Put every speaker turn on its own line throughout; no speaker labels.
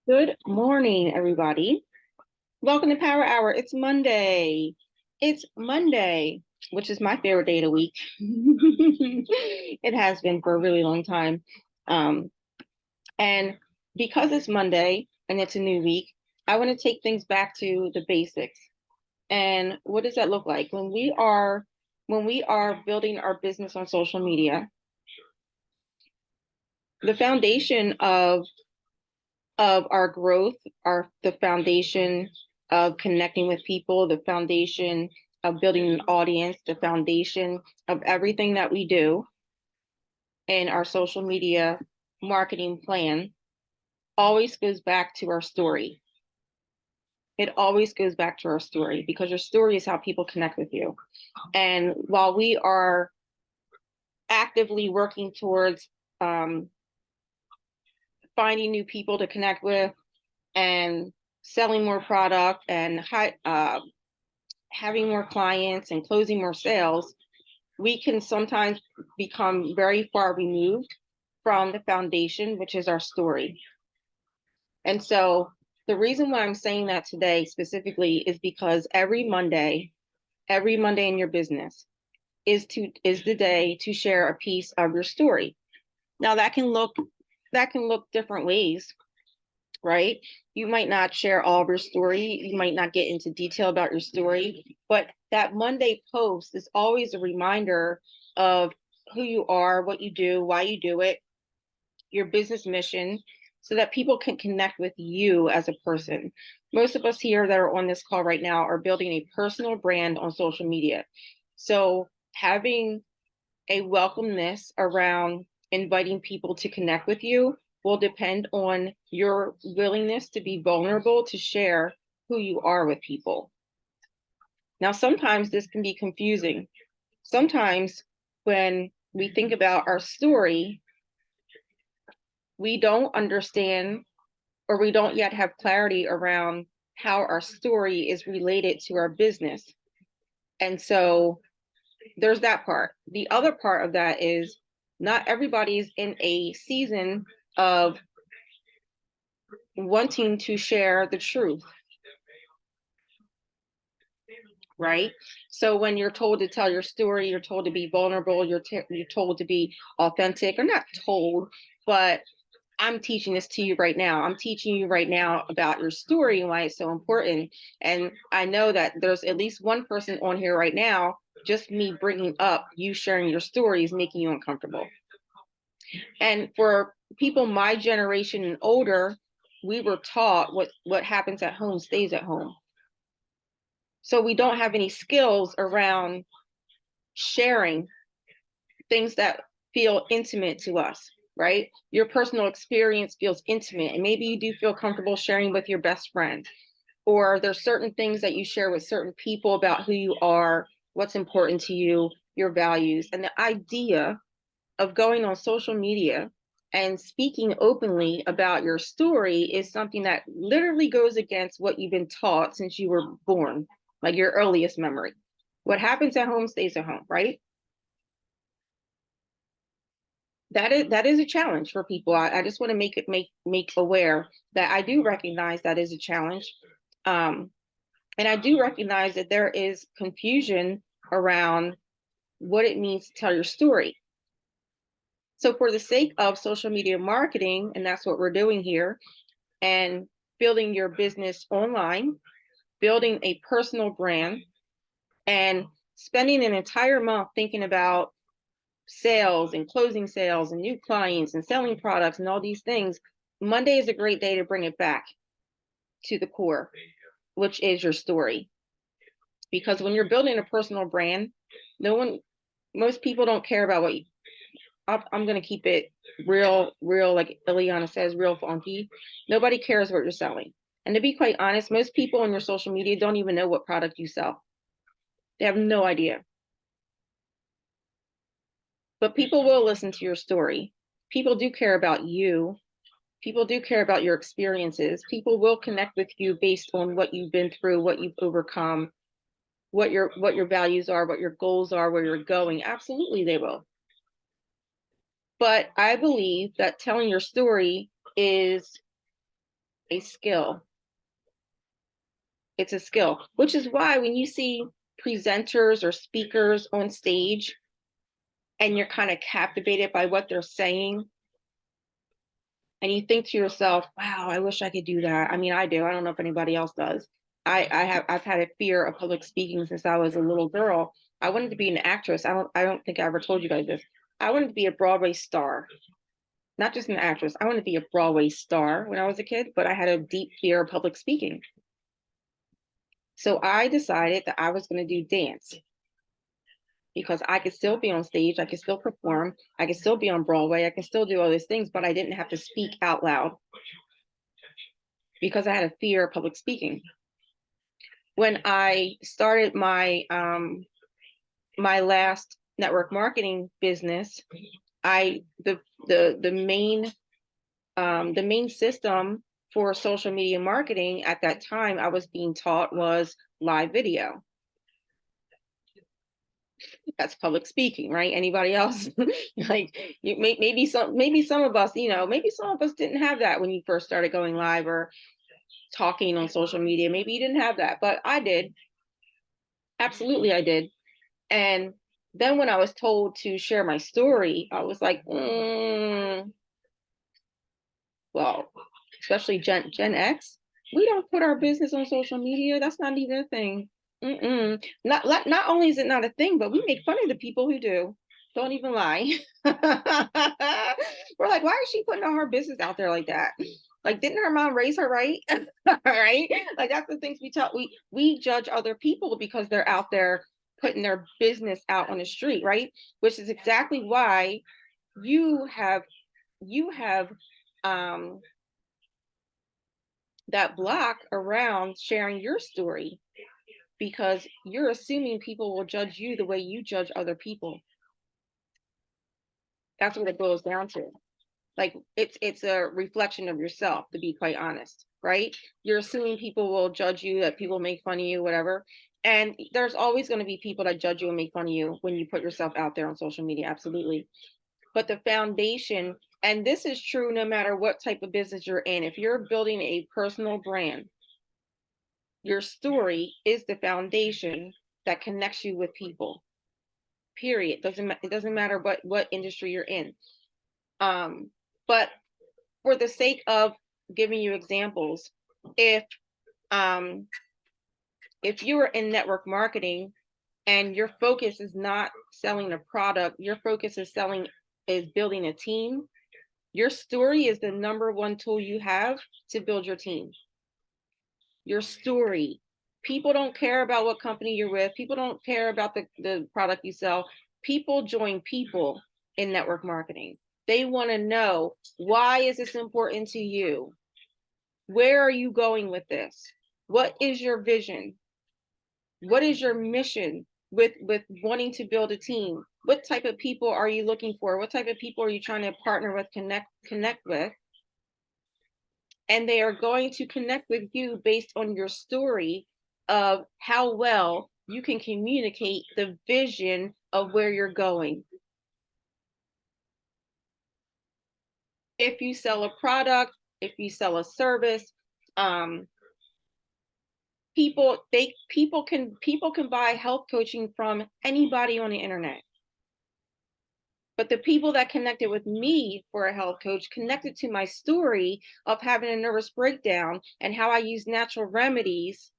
Good morning, everybody. Welcome to Power Hour. It's Monday. It's Monday, which is my favorite day of the week. It has been for a really long time. Um, and because it's Monday and it's a new week, I want to take things back to the basics. And what does that look like when we are building our business on social media? The foundation of our growth, the foundation of connecting with people, the foundation of building an audience, the foundation of everything that we do in our social media marketing plan always goes back to our story. It always goes back to our story because your story is how people connect with you. And while we are actively working towards finding new people to connect with and selling more product and having more clients and closing more sales, we can sometimes become very far removed from the foundation, which is our story. And so the reason why I'm saying that today specifically is because every Monday in your business is the day to share a piece of your story. Now that can look different ways, right? You might not share all of your story. You might not get into detail about your story, but that Monday post is always a reminder of who you are, what you do, why you do it, your business mission, so that people can connect with you as a person. Most of us here that are on this call right now are building a personal brand on social media. So having a welcomeness around inviting people to connect with you will depend on your willingness to be vulnerable to share who you are with people. Now, sometimes this can be confusing. Sometimes when we think about our story, we don't understand or we don't yet have clarity around how our story is related to our business. And so there's that part. The other part of that is not everybody's in a season of wanting to share the truth, right? So when you're told to tell your story, you're told to be vulnerable, you're told to be authentic, or not told, but I'm teaching this to you right now. I'm teaching you right now about your story and why it's so important. And I know that there's at least one person on here right now, just me bringing up you sharing your story is making you uncomfortable. And for people my generation and older, we were taught what happens at home stays at home. So we don't have any skills around sharing things that feel intimate to us, right? Your personal experience feels intimate, and maybe you do feel comfortable sharing with your best friend, or there's certain things that you share with certain people about who you are, what's important to you, your values. And the idea of going on social media and speaking openly about your story is something that literally goes against what you've been taught since you were born, like your earliest memory. What happens at home stays at home, right? That is a challenge for people. I just want to make aware that I do recognize that is a challenge. Um, and I do recognize that there is confusion around what it means to tell your story. So for the sake of social media marketing, and that's what we're doing here, and building your business online, building a personal brand, and spending an entire month thinking about sales and closing sales and new clients and selling products and all these things, Monday is a great day to bring it back to the core, which is your story. Because when you're building a personal brand, most people don't care about what you, I'm going to keep it real, like Ileana says, real funky. Nobody cares what you're selling. And to be quite honest, most people on your social media don't even know what product you sell. They have no idea. But people will listen to your story. People do care about you. People do care about your experiences. People will connect with you based on what you've been through, what you've overcome, what your values are, what your goals are, where you're going. Absolutely, they will. But I believe that telling your story is a skill. It's a skill, which is why when you see presenters or speakers on stage and you're kind of captivated by what they're saying, and you think to yourself, wow, I wish I could do that. I mean, I do. I don't know if anybody else does. I've had a fear of public speaking since I was a little girl. I wanted to be an actress. I don't think I ever told you guys this. I wanted to be a Broadway star, not just an actress. I wanted to be a Broadway star when I was a kid, but I had a deep fear of public speaking. So I decided that I was going to do dance because I could still be on stage, I could still perform, I could still be on Broadway, I could still do all these things, but I didn't have to speak out loud because I had a fear of public speaking. When I started my my last network marketing business, the main system for social media marketing at that time I was being taught was live video. That's public speaking, right? Anybody else? Like maybe some of us, maybe some of us didn't have that when you first started going live or talking on social media. Maybe you didn't have that, but I did. Absolutely, I did. And then when I was told to share my story, I was like, well, especially Gen X, we don't put our business on social media. That's not even a thing. Not only is it not a thing, but we make fun of the people who do. Don't even lie. We're like, why is she putting all her business out there like that? Like, didn't her mom raise her right? Right? Like that's the things we judge other people because they're out there putting their business out on the street, right? Which is exactly why you have that block around sharing your story, because you're assuming people will judge you the way you judge other people. That's what it boils down to. Like it's a reflection of yourself, to be quite honest, right? You're assuming people will judge you, that people make fun of you, whatever. And there's always going to be people that judge you and make fun of you when you put yourself out there on social media, absolutely. But the foundation, and this is true no matter what type of business you're in, if you're building a personal brand, your story is the foundation that connects you with people. Period. It doesn't matter what industry you're in. But for the sake of giving you examples, if you are in network marketing and your focus is not selling a product, your focus is building a team, your story is the number one tool you have to build your team. Your story. People don't care about what company you're with. People don't care about the product you sell. People join people in network marketing. They want to know, why is this important to you? Where are you going with this? What is your vision? What is your mission with wanting to build a team? What type of people are you looking for? What type of people are you trying to partner with, connect with? And they are going to connect with you based on your story of how well you can communicate the vision of where you're going. If you sell a product, if you sell a service, people can buy health coaching from anybody on the internet. But the people that connected with me for a health coach connected to my story of having a nervous breakdown and how I use natural remedies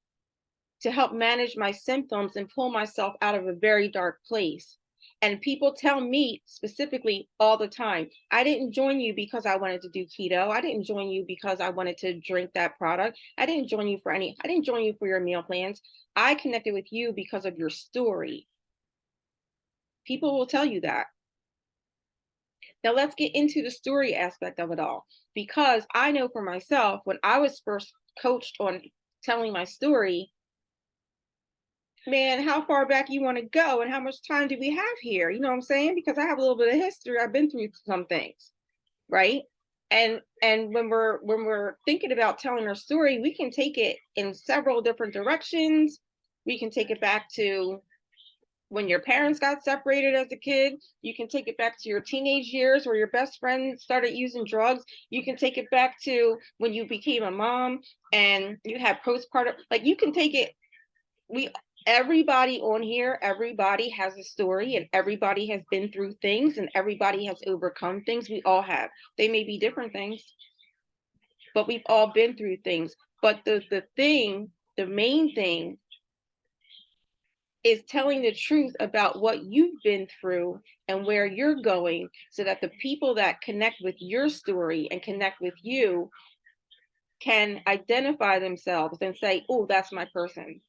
to help manage my symptoms and pull myself out of a very dark place. And people tell me specifically all the time, I didn't join you because I wanted to do keto. I didn't join you because I wanted to drink that product. I didn't join you for your meal plans. I connected with you because of your story. People will tell you that. Now let's get into the story aspect of it all, because I know for myself, when I was first coached on telling my story, man, how far back you want to go and how much time do we have here? You know what I'm saying? Because I have a little bit of history. I've been through some things, right? And when we're thinking about telling our story, we can take it in several different directions. We can take it back to when your parents got separated as a kid. You can take it back to your teenage years where your best friend started using drugs. You can take it back to when you became a mom and you had postpartum. Like, you can take it. Everybody on here, everybody has a story, and everybody has been through things, and everybody has overcome things. We all have. They may be different things, but we've all been through things. But the main thing is telling the truth about what you've been through and where you're going, so that the people that connect with your story and connect with you can identify themselves and say, oh, that's my person.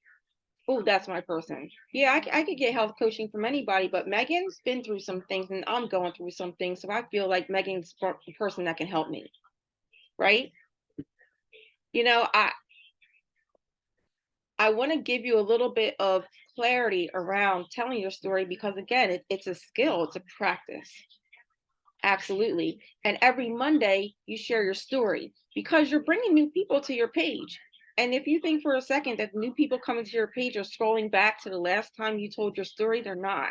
Oh, that's my person. Yeah, I could get health coaching from anybody, but Megan's been through some things and I'm going through some things. So I feel like Megan's the person that can help me. Right? You know, I want to give you a little bit of clarity around telling your story, because again, it's a skill, it's a practice. Absolutely. And every Monday you share your story, because you're bringing new people to your page. And if you think for a second that new people coming to your page are scrolling back to the last time you told your story, they're not.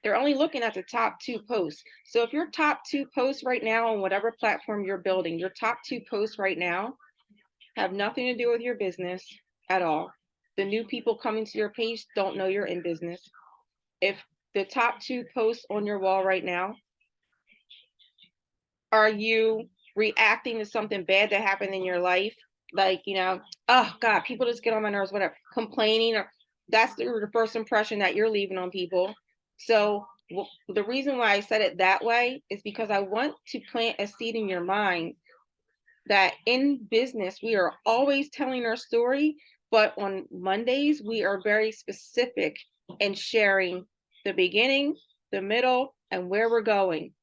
They're only looking at the top 2 posts. So if your top 2 posts right now on whatever platform you're building, your top 2 posts right now have nothing to do with your business at all. The new people coming to your page don't know you're in business. If the top 2 posts on your wall right now, are you reacting to something bad that happened in your life? Like, oh God, people just get on my nerves, whatever, complaining, or that's the first impression that you're leaving on people. So the reason why I said it that way is because I want to plant a seed in your mind that in business, we are always telling our story, but on Mondays, we are very specific in sharing the beginning, the middle, and where we're going.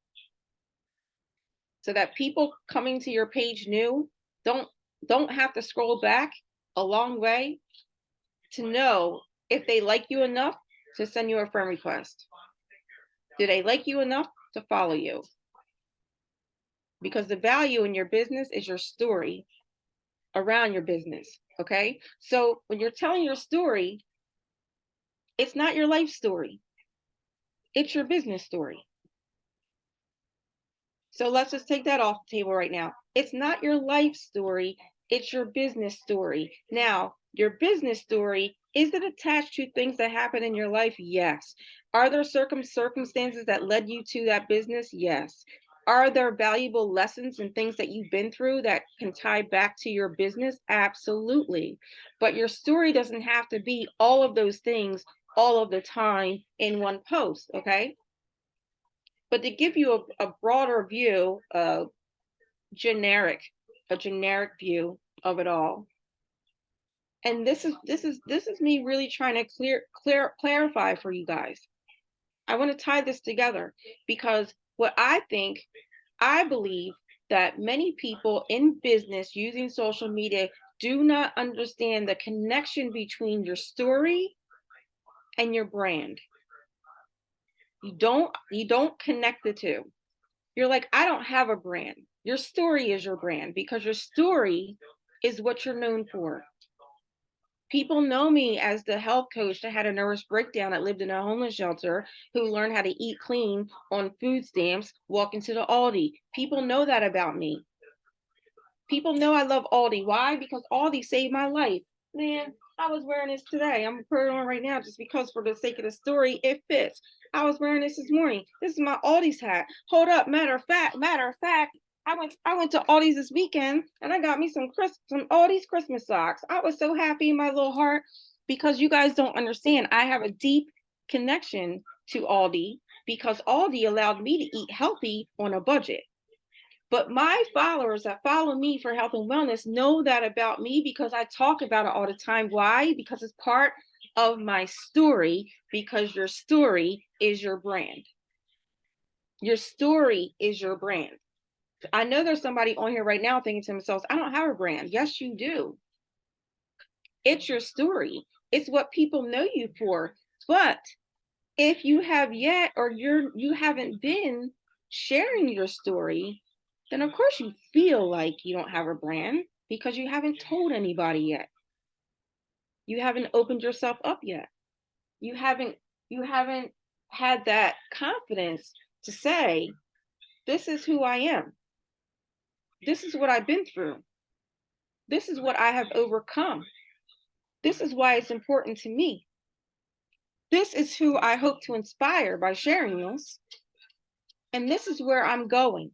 So that people coming to your page new don't have to scroll back a long way to know if they like you enough to send you a friend request. Do they like you enough to follow you? Because the value in your business is your story around your business. Okay. So when you're telling your story, it's not your life story, it's your business story. So let's just take that off the table right now. It's not your life story, it's your business story. Now, your business story, is it attached to things that happen in your life? Yes. Are there circumstances that led you to that business? Yes. Are there valuable lessons and things that you've been through that can tie back to your business? Absolutely. But your story doesn't have to be all of those things all of the time in one post, okay? But to give you a broader view, a generic view of it all. And this is me really trying to clarify for you guys. I want to tie this together, because what I believe that many people in business using social media do not understand the connection between your story and your brand. You don't connect the two. You're like, I don't have a brand. Your story is your brand, because your story is what you're known for. People know me as the health coach that had a nervous breakdown, that lived in a homeless shelter, who learned how to eat clean on food stamps, walking to the Aldi. People know that about me. People know I love Aldi. Why? Because Aldi saved my life. Man, I was wearing this today. I'm putting it on right now just because, for the sake of the story, it fits. I was wearing this morning. This is my Aldi's hat. Hold up. Matter of fact, I went to Aldi's this weekend and I got me some Aldi's Christmas socks. I was so happy in my little heart, because you guys don't understand. I have a deep connection to Aldi, because Aldi allowed me to eat healthy on a budget. But my followers that follow me for health and wellness know that about me, because I talk about it all the time. Why? Because it's part of my story, because your story is your brand. Your story is your brand. I know there's somebody on here right now thinking to themselves, I don't have a brand. Yes, you do. It's your story. It's what people know you for. But if you have yet, or you haven't been sharing your story, then of course you feel like you don't have a brand, because you haven't told anybody yet. You haven't opened yourself up yet. You haven't had that confidence to say, this is who I am. This is what I've been through. This is what I have overcome. This is why it's important to me. This is who I hope to inspire by sharing this. And this is where I'm going.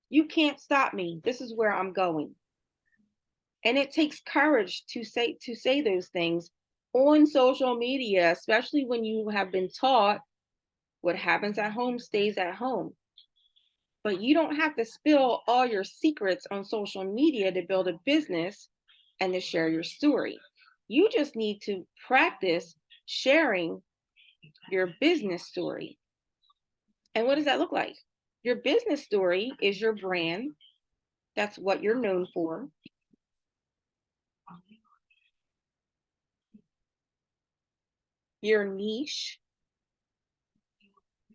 You can't stop me. This is where I'm going. And it takes courage to say those things on social media, especially when you have been taught what happens at home stays at home. But you don't have to spill all your secrets on social media to build a business and to share your story. You just need to practice sharing your business story. And what does that look like? Your business story is your brand. That's what you're known for. Your niche.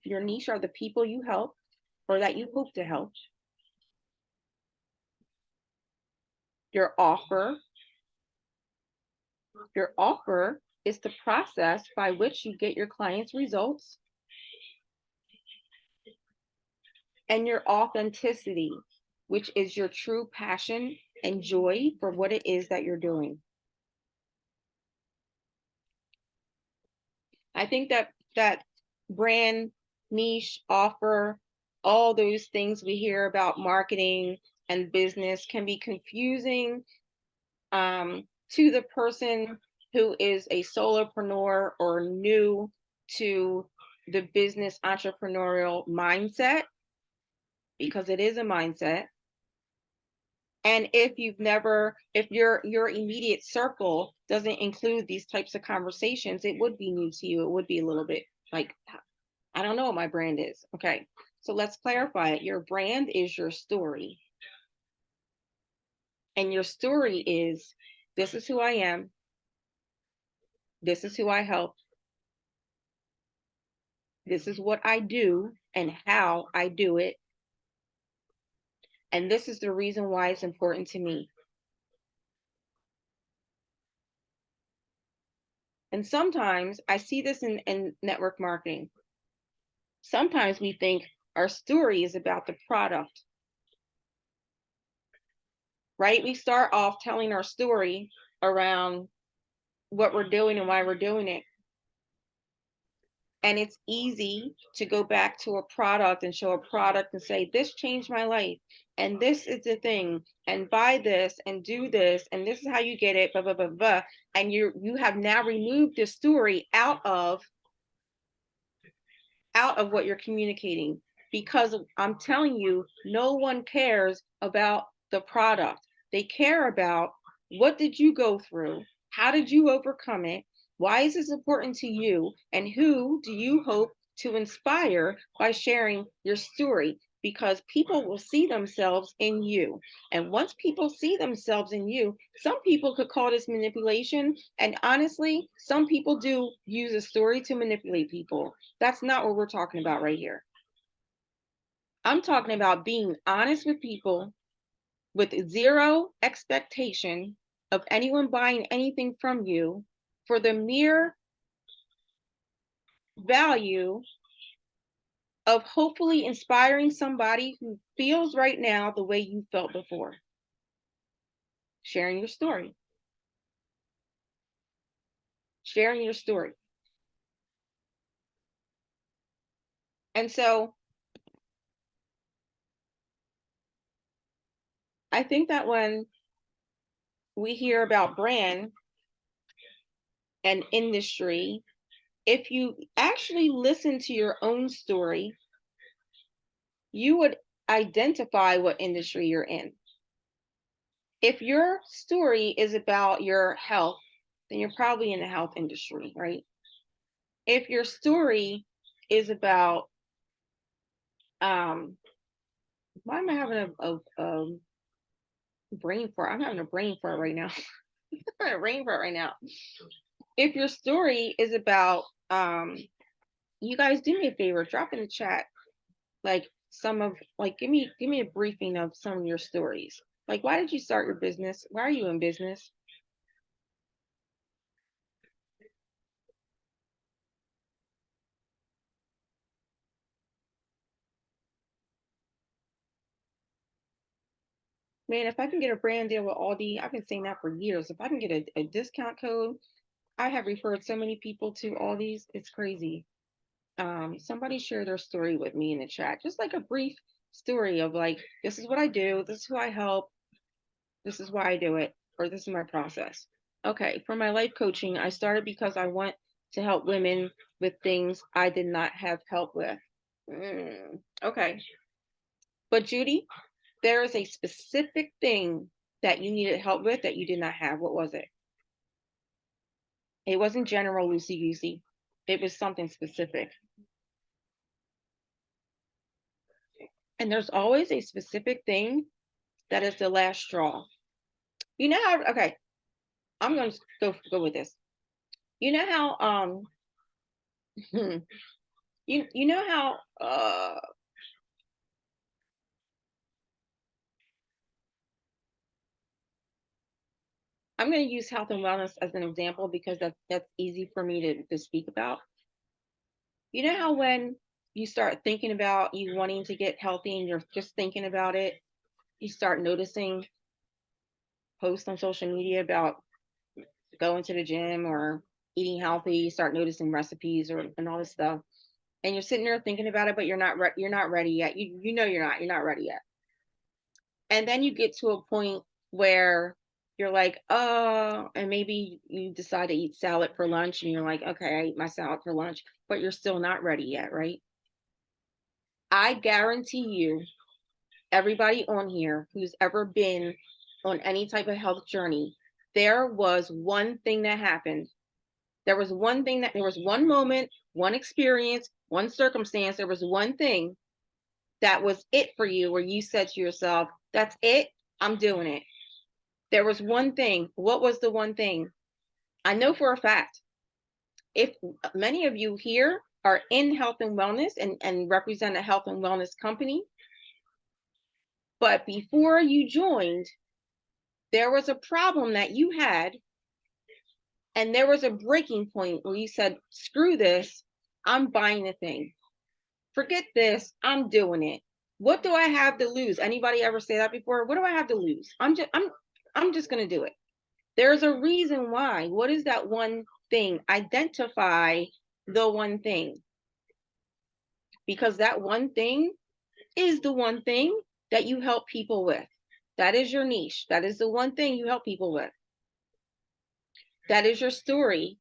Your niche are the people you help or that you hope to help. Your offer. Your offer is the process by which you get your clients' results. And your authenticity, which is your true passion and joy for what it is that you're doing. I think that brand, niche, offer, all those things we hear about marketing and business can be confusing to the person who is a solopreneur or new to the business entrepreneurial mindset, because it is a mindset. And if your immediate circle doesn't include these types of conversations, it would be new to you. It would be a little bit like, I don't know what my brand is. Okay, so let's clarify it. Your brand is your story. And your story is, this is who I am. This is who I help. This is what I do and how I do it. And this is the reason why it's important to me. And sometimes I see this in network marketing. Sometimes we think our story is about the product, right? We start off telling our story around what we're doing and why we're doing it. And it's easy to go back to a product and show a product and say, this changed my life. And this is the thing. And buy this and do this. And this is how you get it, blah, blah, blah, blah. And you have now removed the story out of what you're communicating, because I'm telling you, no one cares about the product. They care about, what did you go through? How did you overcome it? Why is this important to you? And who do you hope to inspire by sharing your story? Because people will see themselves in you. And once people see themselves in you, some people could call this manipulation. And honestly, some people do use a story to manipulate people. That's not what we're talking about right here. I'm talking about being honest with people with zero expectation of anyone buying anything from you for the mere value of hopefully inspiring somebody who feels right now the way you felt before. Sharing your story. Sharing your story. And so I think that when we hear about brand and industry, if you actually listen to your own story, you would identify what industry you're in. If your story is about your health, then you're probably in the health industry, right? If your story is about, why am I having a brain fart? I'm having a brain fart right now. I'm having a brain fart right now. If your story is about, you guys do me a favor, drop in the chat, like give me a briefing of some of your stories. Like, why did you start your business? Why are you in business? Man, if I can get a brand deal with Aldi, I've been saying that for years. If I can get a discount code, I have referred so many people to Aldi's, it's crazy. Somebody share their story with me in the chat, just like a brief story of like, this is what I do, this is who I help, this is why I do it, or this is my process. Okay, for my life coaching, I started because I want to help women with things I did not have help with. Okay, but Judy, there is a specific thing that you needed help with that you did not have. What was it? It wasn't general loosey goosey. It was something specific. And there's always a specific thing that is the last straw. You know how, okay, I'm going to go with this. You know how, you know how, I'm going to use health and wellness as an example because that's easy for me to speak about. You know how when you start thinking about you wanting to get healthy and you're just thinking about it, you start noticing posts on social media about going to the gym or eating healthy, you start noticing recipes or and all this stuff. And you're sitting there thinking about it, but you're not ready yet. You know you're not ready yet. And then you get to a point where you're like, oh, and maybe you decide to eat salad for lunch and you're like, okay, I ate my salad for lunch, but you're still not ready yet, right? I guarantee you, everybody on here who's ever been on any type of health journey, there was one thing that happened. There was one moment, one experience, one circumstance. There was one thing that was it for you where you said to yourself, that's it, I'm doing it. There was one thing. What was the one thing? I know for a fact, if many of you here are in health and wellness and represent a health and wellness company, but before you joined, there was a problem that you had, and there was a breaking point where you said, screw this, I'm buying the thing. Forget this, I'm doing it. What do I have to lose? Anybody ever say that before? What do I have to lose? I'm just going to do it. There's a reason why. What is that one thing? Identify the one thing. Because that one thing is the one thing that you help people with. That is your niche. That is the one thing you help people with. That is your story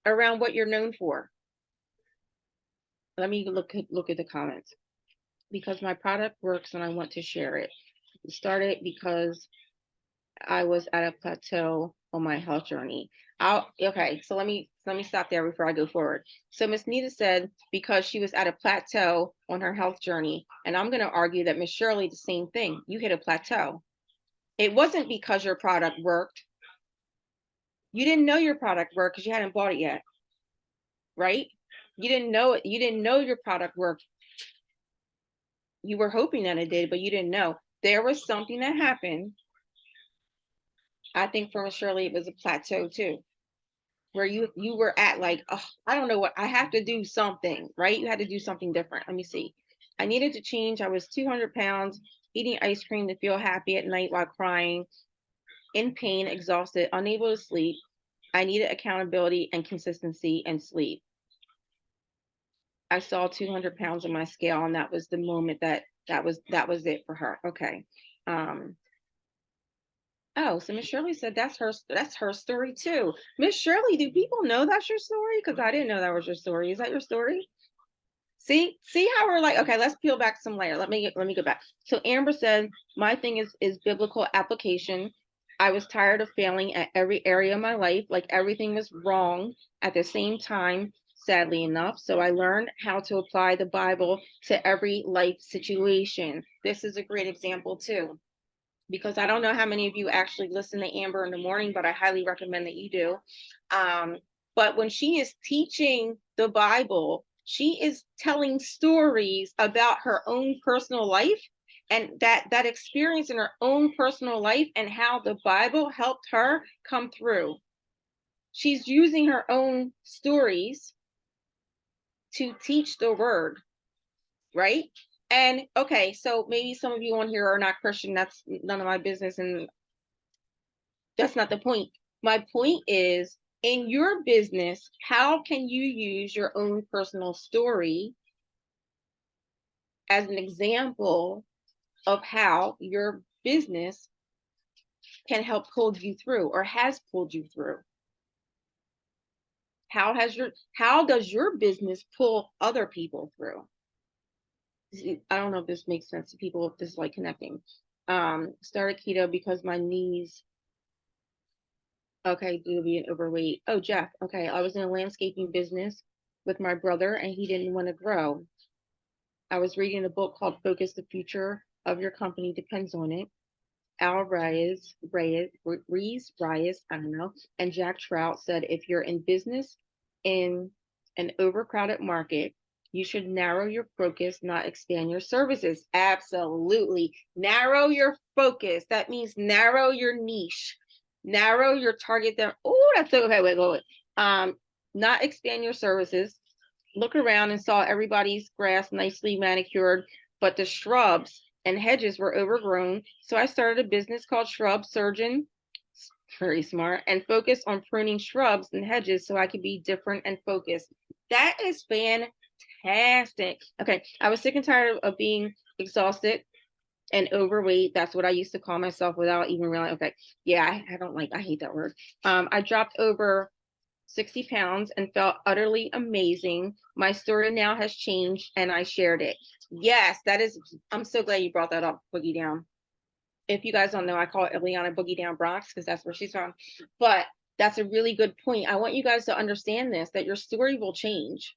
around what you're known for. Let me look at the comments. Because my product works and I want to share it. It started because I was at a plateau on my health journey. Okay, so let me stop there before I go forward. So Miss Nita said because she was at a plateau on her health journey, and I'm going to argue that Miss Shirley, the same thing. You hit a plateau. It wasn't because your product worked. You didn't know your product worked because you hadn't bought it yet, right? You didn't know it. You didn't know your product worked. You were hoping that it did, but you didn't know. There was something that happened. I think for Miss Shirley, it was a plateau too, where you were at like, oh, I don't know what, I have to do something, right? You had to do something different. Let me see. I needed to change. I was 200 pounds, eating ice cream to feel happy at night while crying, in pain, exhausted, unable to sleep. I needed accountability and consistency and sleep. I saw 200 pounds on my scale, and that was the moment that was it for her. Okay. Oh, so Miss Shirley said that's her story too. Miss Shirley, do people know that's your story? Because I didn't know that was your story. Is that your story? See how we're like, okay, let's peel back some layer. Let me go back. So Amber said, my thing is biblical application. I was tired of failing at every area of my life, like everything was wrong at the same time, sadly enough. So I learned how to apply the Bible to every life situation. This is a great example too, because I don't know how many of you actually listen to Amber in the morning, but I highly recommend that you do. But when she is teaching the Bible, she is telling stories about her own personal life and that experience in her own personal life and how the Bible helped her come through. She's using her own stories to teach the word, right? And okay, so maybe some of you on here are not Christian. That's none of my business, and that's not the point. My point is, in your business, how can you use your own personal story as an example of how your business can help pull you through or has pulled you through? How does your business pull other people through? I don't know if this makes sense to people, if this is like connecting. Started keto because my knees, okay, due to being overweight. Oh, Jeff, okay, I was in a landscaping business with my brother and he didn't want to grow. I was reading a book called Focus: The Future of Your Company Depends on It. Al Reyes, I don't know, and Jack Trout said, if you're in business in an overcrowded market, you should narrow your focus, not expand your services. Absolutely. Narrow your focus. That means narrow your niche, narrow your target down. Oh, that's so okay. Wait. Not expand your services. Look around and saw everybody's grass nicely manicured, but the shrubs and hedges were overgrown. So I started a business called Shrub Surgeon, very smart, and focused on pruning shrubs and hedges so I could be different and focused. That is fantastic. Okay, I was sick and tired of being exhausted and overweight. That's what I used to call myself without even realizing. Okay, yeah, I hate that word. I dropped over 60 pounds and felt utterly amazing. My story now has changed and I shared it. Yes, I'm so glad you brought that up, Boogie Down. If you guys don't know, I call Ileana Boogie Down Bronx because that's where she's from. But that's a really good point. I want you guys to understand this, that your story will change.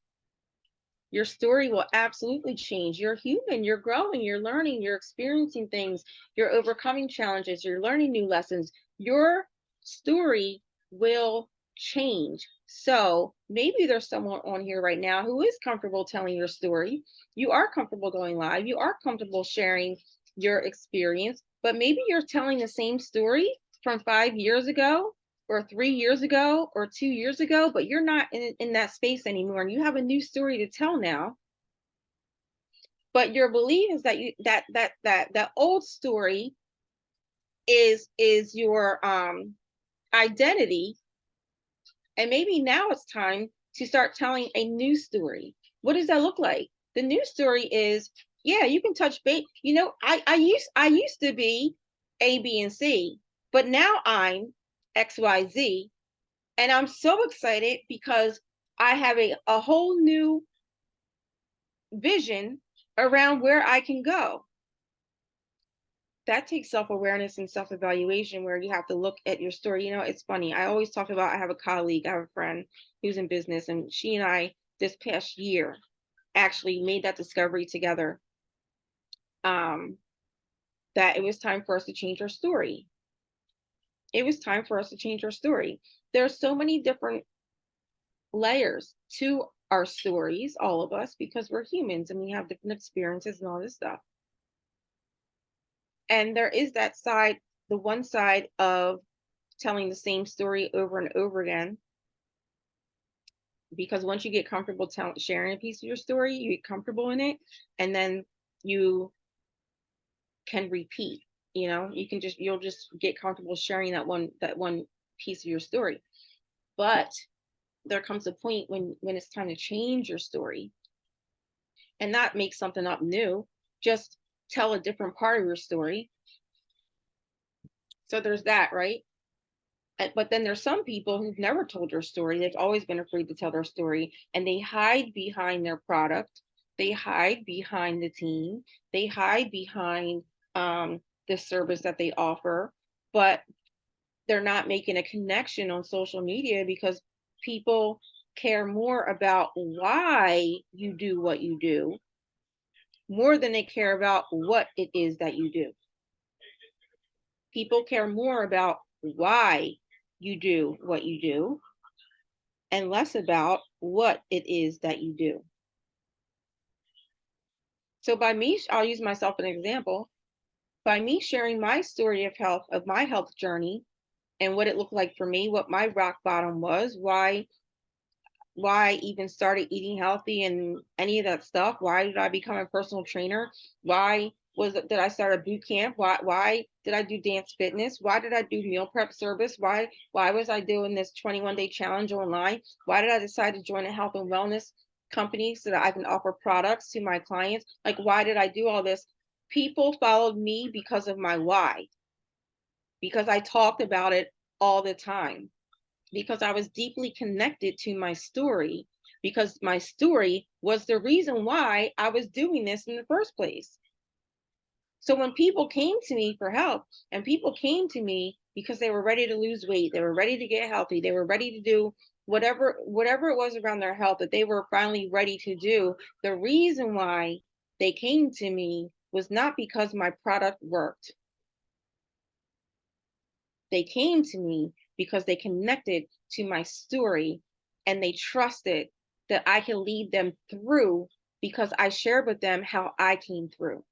Your story will absolutely change. You're human, you're growing, you're learning, you're experiencing things, you're overcoming challenges, you're learning new lessons. Your story will change. So maybe there's someone on here right now who is comfortable telling your story. You are comfortable going live, you are comfortable sharing your experience, but maybe you're telling the same story from 5 years ago or 3 years ago or 2 years ago, but you're not in that space anymore and you have a new story to tell now. But your belief is that that old story is your identity, and maybe now it's time to start telling a new story. What does that look like? The new story is, yeah, you can touch base. You know, I used to be A, B, and C, but now I'm XYZ. And I'm so excited because I have a whole new vision around where I can go. That takes self-awareness and self-evaluation where you have to look at your story. You know, it's funny. I always talk about, I have a colleague, I have a friend who's in business, and she and I this past year actually made that discovery together, that it was time for us to change our story. It was time for us to change our story. There's so many different layers to our stories, all of us, because we're humans and we have different experiences and all this stuff. And there is that side, the one side of telling the same story over and over again, because once you get comfortable sharing a piece of your story, you get comfortable in it, and then you can repeat. You know, you'll just get comfortable sharing that one piece of your story. But there comes a point when it's time to change your story and not make something up new, just tell a different part of your story. So there's that, right? But then there's some people who've never told their story. They've always been afraid to tell their story, and they hide behind their product. They hide behind the team. They hide behind the service that they offer, but they're not making a connection on social media because people care more about why you do what you do more than they care about what it is that you do. People care more about why you do what you do and less about what it is that you do. So by me, I'll use myself as an example. By me sharing my story of health, of my health journey and what it looked like for me, what my rock bottom was, why why I even started eating healthy and any of that stuff. Why did I become a personal trainer? Why did I start a boot camp? Why did I do dance fitness? Why did I do meal prep service? Why was I doing this 21-day challenge online? Why did I decide to join a health and wellness company so that I can offer products to my clients? Like, why did I do all this? People followed me because of my why, because I talked about it all the time, because I was deeply connected to my story, because my story was the reason why I was doing this in the first place. So when people came to me for help, and people came to me because they were ready to lose weight, they were ready to get healthy, they were ready to do whatever it was around their health that they were finally ready to do, the reason why they came to me was not because my product worked. They came to me because they connected to my story, and they trusted that I could lead them through because I shared with them how I came through.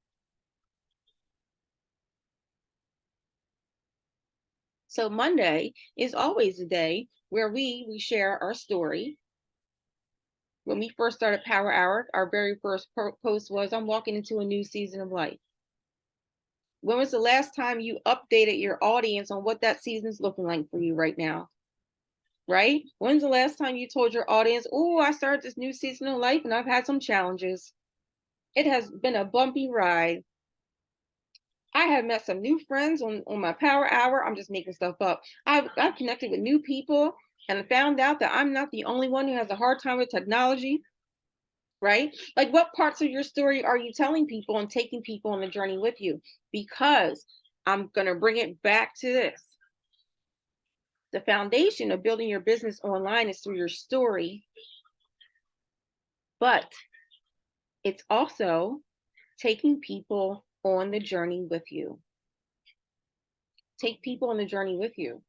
So Monday is always a day where we share our story. When we first started Power Hour, our very first post was, I'm walking into a new season of life. When was the last time you updated your audience on what that season's looking like for you right now? Right? When's the last time you told your audience, oh, I started this new season of life and I've had some challenges? It has been a bumpy ride. I have met some new friends on my Power Hour. I'm just making stuff up. I've connected with new people and found out that I'm not the only one who has a hard time with technology, right? Like, what parts of your story are you telling people and taking people on the journey with you? Because I'm going to bring it back to this. The foundation of building your business online is through your story, but it's also taking people on the journey with you. Take people on the journey with you.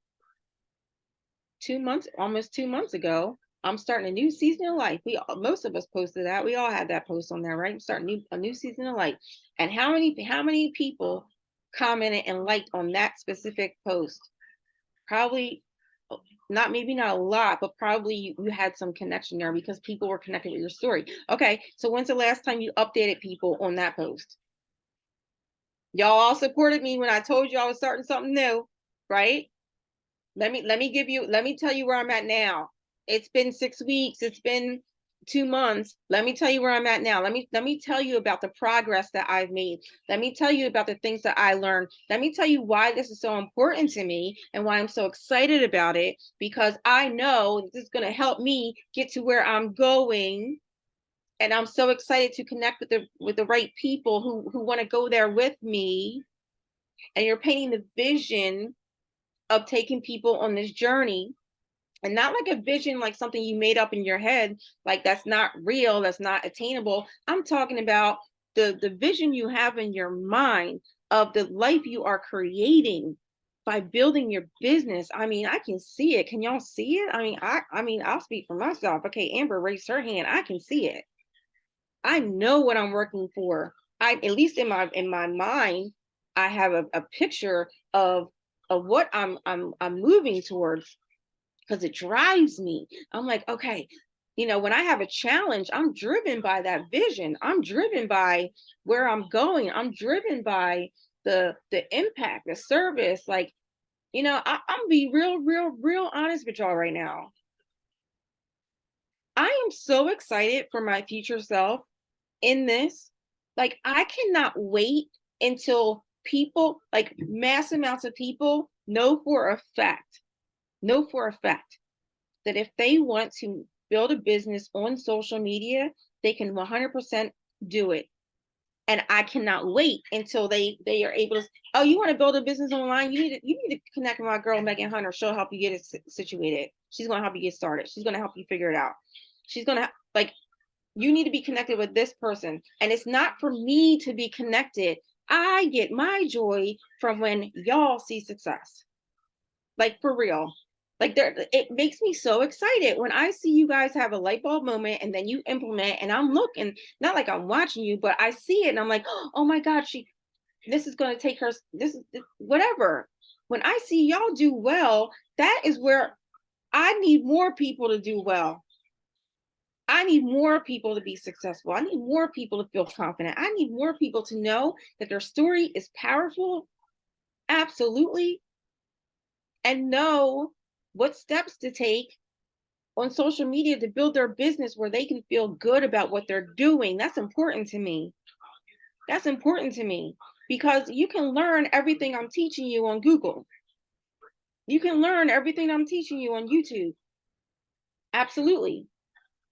Almost 2 months ago, I'm starting a new season of life. Most of us posted that. We all had that post on there, right? I'm starting a new season of life. And how many people commented and liked on that specific post? Probably not, maybe not a lot, but probably you had some connection there because people were connected with your story. Okay, so when's the last time you updated people on that post? Y'all all supported me when I told you I was starting something new, right? Let me tell you where I'm at now. It's been 6 weeks, it's been 2 months. Let me tell you where I'm at now. Let me tell you about the progress that I've made. Let me tell you about the things that I learned. Let me tell you why this is so important to me and why I'm so excited about it, because I know this is going to help me get to where I'm going. And I'm so excited to connect with the right people who want to go there with me. And you're painting the vision of taking people on this journey, and not like a vision like something you made up in your head, like that's not real, that's not attainable. I'm talking about the vision you have in your mind of the life you are creating by building your business. I mean, I can see it. Can y'all see it? I mean, I'll speak for myself. Okay, Amber raised her hand. I can see it. I know what I'm working for. At least in my mind, I have a picture of what I'm moving towards, because it drives me. I'm like, okay, when I have a challenge, I'm driven by that vision. I'm driven by where I'm going. I'm driven by the impact, the service. Like, I'm be real honest with y'all right now. I am so excited for my future self in this. Like, I cannot wait until people, like mass amounts of people, know for a fact that if they want to build a business on social media, they can 100% do it. And I cannot wait until they are able to. Oh, you want to build a business online? You need to connect with my girl Megan Hunter. She'll help you get it situated. She's going to help you get started. She's going to help you figure it out. She's going to, like, you need to be connected with this person. And it's not for me to be connected. I get my joy from when y'all see success. Like, for real. Like, it makes me so excited when I see you guys have a light bulb moment and then you implement, and I'm looking, not like I'm watching you, but I see it and I'm like, oh my God, this is going to take her, this is whatever. When I see y'all do well, that is where I need more people to do well. I need more people to be successful. I need more people to feel confident. I need more people to know that their story is powerful, absolutely, and know what steps to take on social media to build their business where they can feel good about what they're doing. That's important to me. That's important to me because you can learn everything I'm teaching you on Google. You can learn everything I'm teaching you on YouTube. Absolutely.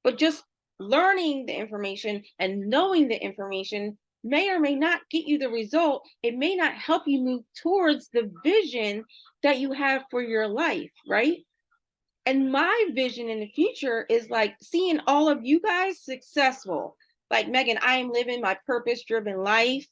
But just learning the information and knowing the information may or may not get you the result. It may not help you move towards the vision that you have for your life, right? And my vision in the future is like seeing all of you guys successful. Like Megan, I am living my purpose-driven life.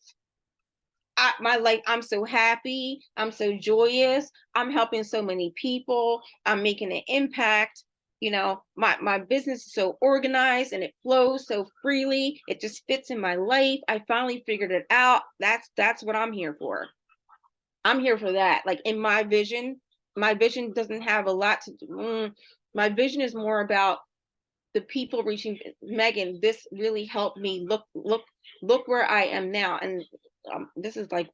My life, I'm so happy, I'm so joyous, I'm helping so many people, I'm making an impact. You know, my business is so organized and it flows so freely, it just fits in my life. I finally figured it out. That's what I'm here for. I'm here for that. Like in my vision doesn't have a lot to my vision is more about the people reaching. Megan, this really helped me. Look where I am now. And this is like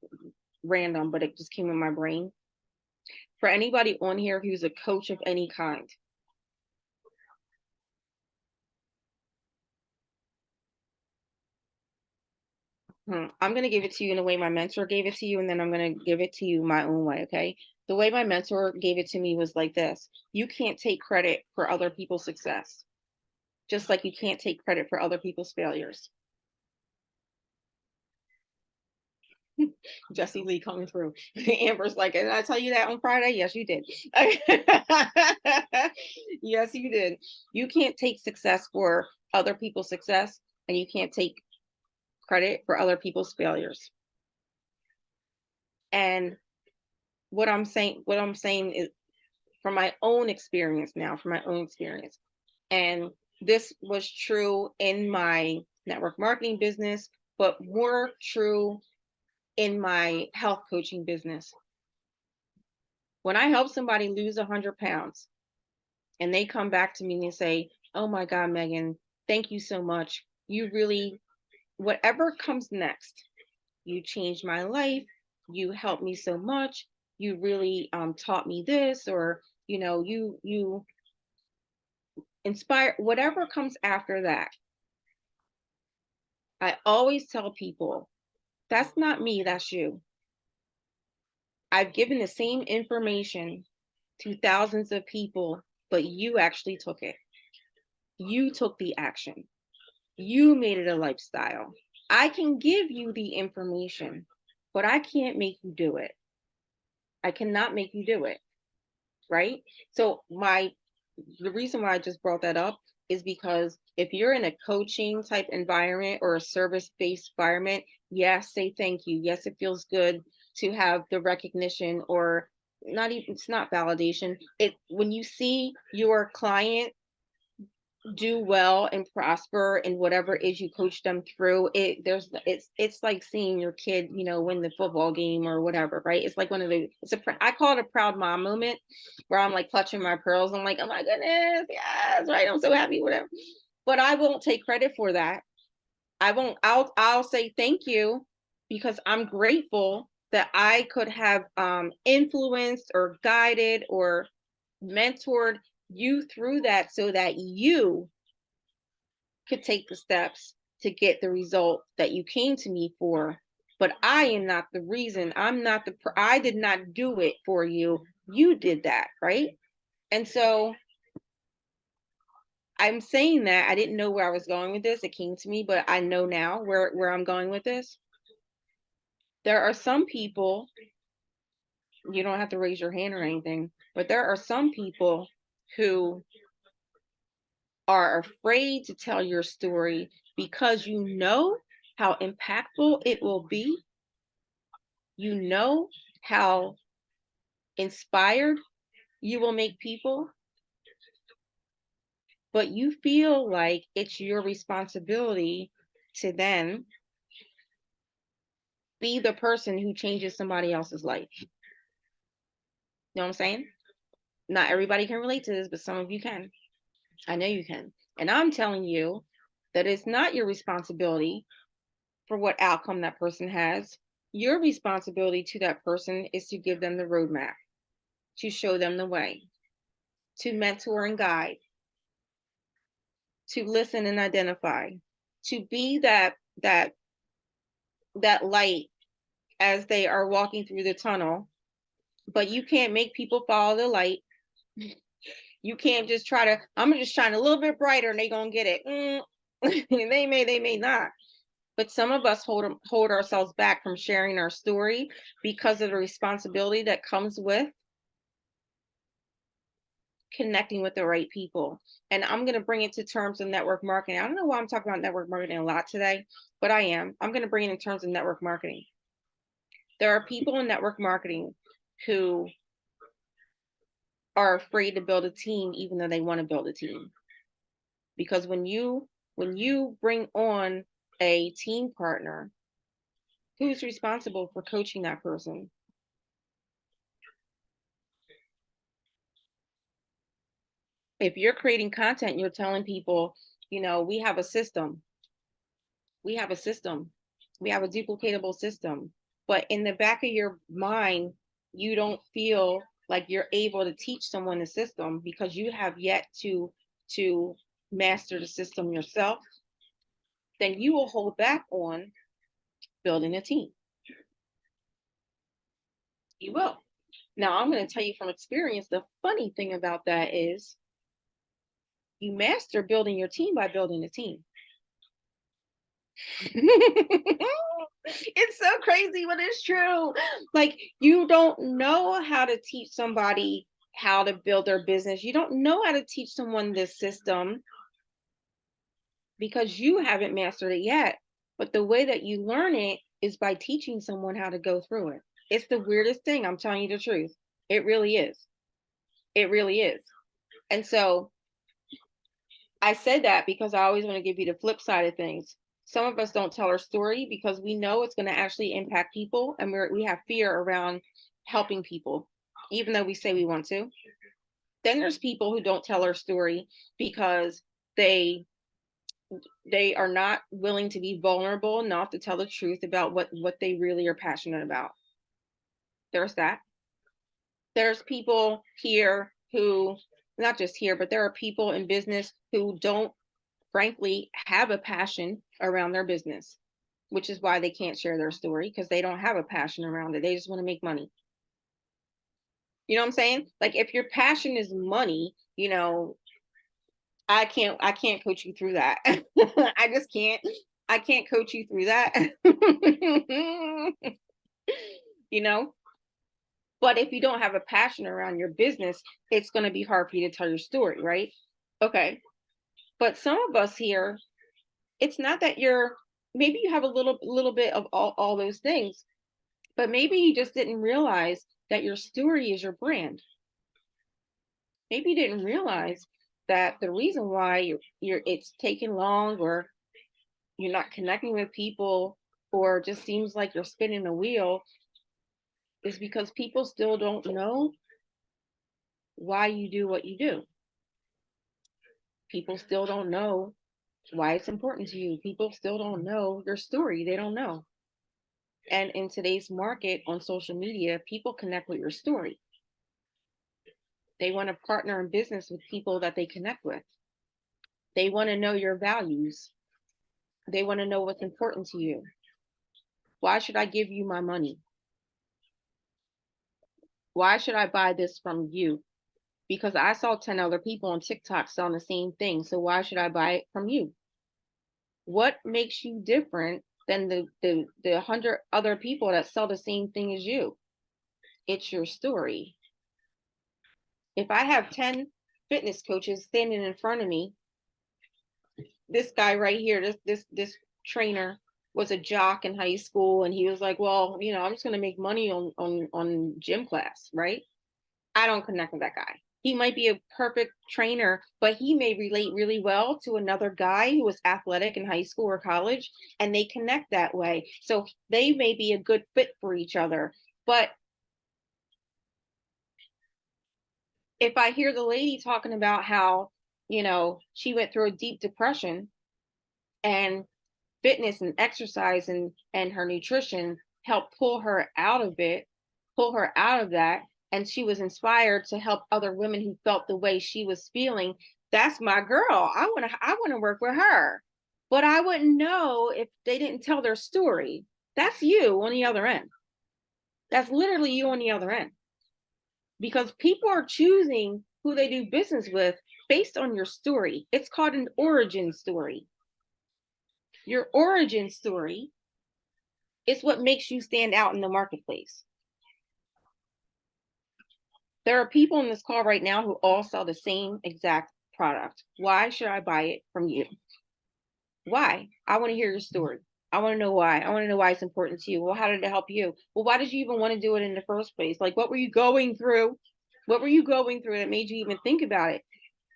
random, but it just came in my brain. For anybody on here who's a coach of any kind, I'm going to give it to you in the way my mentor gave it to you, and then I'm going to give it to you my own way, okay? The way my mentor gave it to me was like this: you can't take credit for other people's success, just like you can't take credit for other people's failures. Jesse Lee coming through. Amber's like, did I tell you that on Friday? Yes, you did. Yes, you did. You can't take success for other people's success, and you can't take credit for other people's failures. And what I'm saying is from my own experience now, from my own experience. And this was true in my network marketing business, but more true in my health coaching business. When I help somebody lose 100 pounds and they come back to me and say, oh my God, Megan, thank you so much. You really, whatever comes next, you changed my life. You helped me so much. You really taught me this, or, you inspire, whatever comes after that. I always tell people, that's not me, that's you. I've given the same information to thousands of people, but you actually took it. You took the action. You made it a lifestyle. I can give you the information, but I can't make you do it. I cannot make you do it. Right? So the reason why I just brought that up is because if you're in a coaching type environment or a service-based environment, yes, say thank you. Yes, it feels good to have the recognition, or not even, it's not validation. It when you see your client do well and prosper in whatever it is you coach them through, it's like seeing your kid, win the football game or whatever, right? It's like one of the I call it a proud mom moment, where I'm like clutching my pearls. I'm like, oh my goodness, yes, right, I'm so happy, whatever. But I won't take credit for that. I won't. I'll say thank you, because I'm grateful that I could have influenced or guided or mentored you through that, so that you could take the steps to get the result that you came to me for. But I am not the reason. I did not do it for you. You did that, right? And so I'm saying that I didn't know where I was going with this. It came to me, but I know now where I'm going with this. There are some people, you don't have to raise your hand or anything, but there are some people who are afraid to tell your story because you know how impactful it will be. You know how inspired you will make people, but you feel like it's your responsibility to then be the person who changes somebody else's life. You know what I'm saying? Not everybody can relate to this, but some of you can. I know you can. And I'm telling you that it's not your responsibility for what outcome that person has. Your responsibility to that person is to give them the roadmap, to show them the way, to mentor and guide, to listen and identify, to be that light as they are walking through the tunnel. But you can't make people follow the light. You can't just try to, I'm just trying a little bit brighter and they gonna get it. They may not. But some of us hold ourselves back from sharing our story because of the responsibility that comes with connecting with the right people. And I'm going to bring it to terms of network marketing. I don't know why I'm talking about network marketing a lot today, but I am. I'm going to bring it in terms of network marketing. There are people in network marketing who are afraid to build a team, even though they want to build a team. Because when you bring on a team partner, who's responsible for coaching that person? If you're creating content, you're telling people, we have a system. We have a system. We have a duplicatable system. But in the back of your mind, you don't feel like you're able to teach someone the system because you have yet to master the system yourself. Then you will hold back on building a team. You will. Now, I'm going to tell you from experience, the funny thing about that is you master building your team by building a team. It's so crazy, but it's true. Like, you don't know how to teach somebody how to build their business. You don't know how to teach someone this system because you haven't mastered it yet. But the way that you learn it is by teaching someone how to go through it. It's the weirdest thing. I'm telling you the truth. It really is. It really is. And so I said that because I always want to give you the flip side of things. Some of us don't tell our story because we know it's going to actually impact people, and we have fear around helping people, even though we say we want to. Then there's people who don't tell our story because they are not willing to be vulnerable enough to tell the truth about what they really are passionate about. There's that. There's people here who, not just here, but there are people in business who don't frankly have a passion around their business, which is why they can't share their story, because they don't have a passion around it. They just want to make money. You know what I'm saying? Like, if your passion is money, I can't coach you through that. I just can't. I can't coach you through that. you know but if you don't have a passion around your business, it's going to be hard for you to tell your story, right? Okay. But some of us here, it's not that maybe you have a little bit of all those things, but maybe you just didn't realize that your story is your brand. Maybe you didn't realize that the reason why it's taking long, or you're not connecting with people, or just seems like you're spinning a wheel, is because people still don't know why you do what you do. People still don't know why it's important to you. People still don't know your story. They don't know. And in today's market on social media, people connect with your story. They want to partner in business with people that they connect with. They want to know your values. They want to know what's important to you. Why should I give you my money? Why should I buy this from you? Because I saw 10 other people on TikTok selling the same thing. So why should I buy it from you? What makes you different than the 100 other people that sell the same thing as you? It's your story. If I have 10 fitness coaches standing in front of me, this guy right here, this trainer was a jock in high school, and he was like, well, I'm just going to make money on gym class, right? I don't connect with that guy. He might be a perfect trainer, but he may relate really well to another guy who was athletic in high school or college, and they connect that way. So they may be a good fit for each other. But if I hear the lady talking about how she went through a deep depression, and fitness and exercise and her nutrition helped pull her out of it, pull her out of that. And she was inspired to help other women who felt the way she was feeling. That's my girl. I want to work with her. But I wouldn't know if they didn't tell their story. That's you on the other end. That's literally you on the other end. Because people are choosing who they do business with based on your story. It's called an origin story. Your origin story is what makes you stand out in the marketplace. There are people in this call right now who all sell the same exact product. Why should I buy it from you? Why? I want to hear your story. I want to know why. I want to know why it's important to you. Well, how did it help you? Well, why did you even want to do it in the first place? Like, what were you going through? What were you going through that made you even think about it?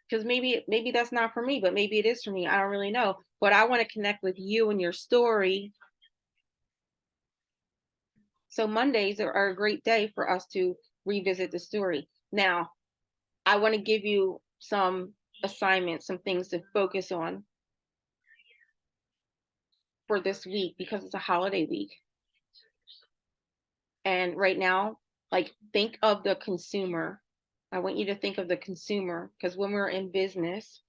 Because maybe that's not for me, but maybe it is for me. I don't really know. But I want to connect with you and your story. So Mondays are a great day for us to revisit the story. Now, I want to give you some assignments, some things to focus on for this week because it's a holiday week. And right now, like, think of the consumer. I want you to think of the consumer, because when we're in business,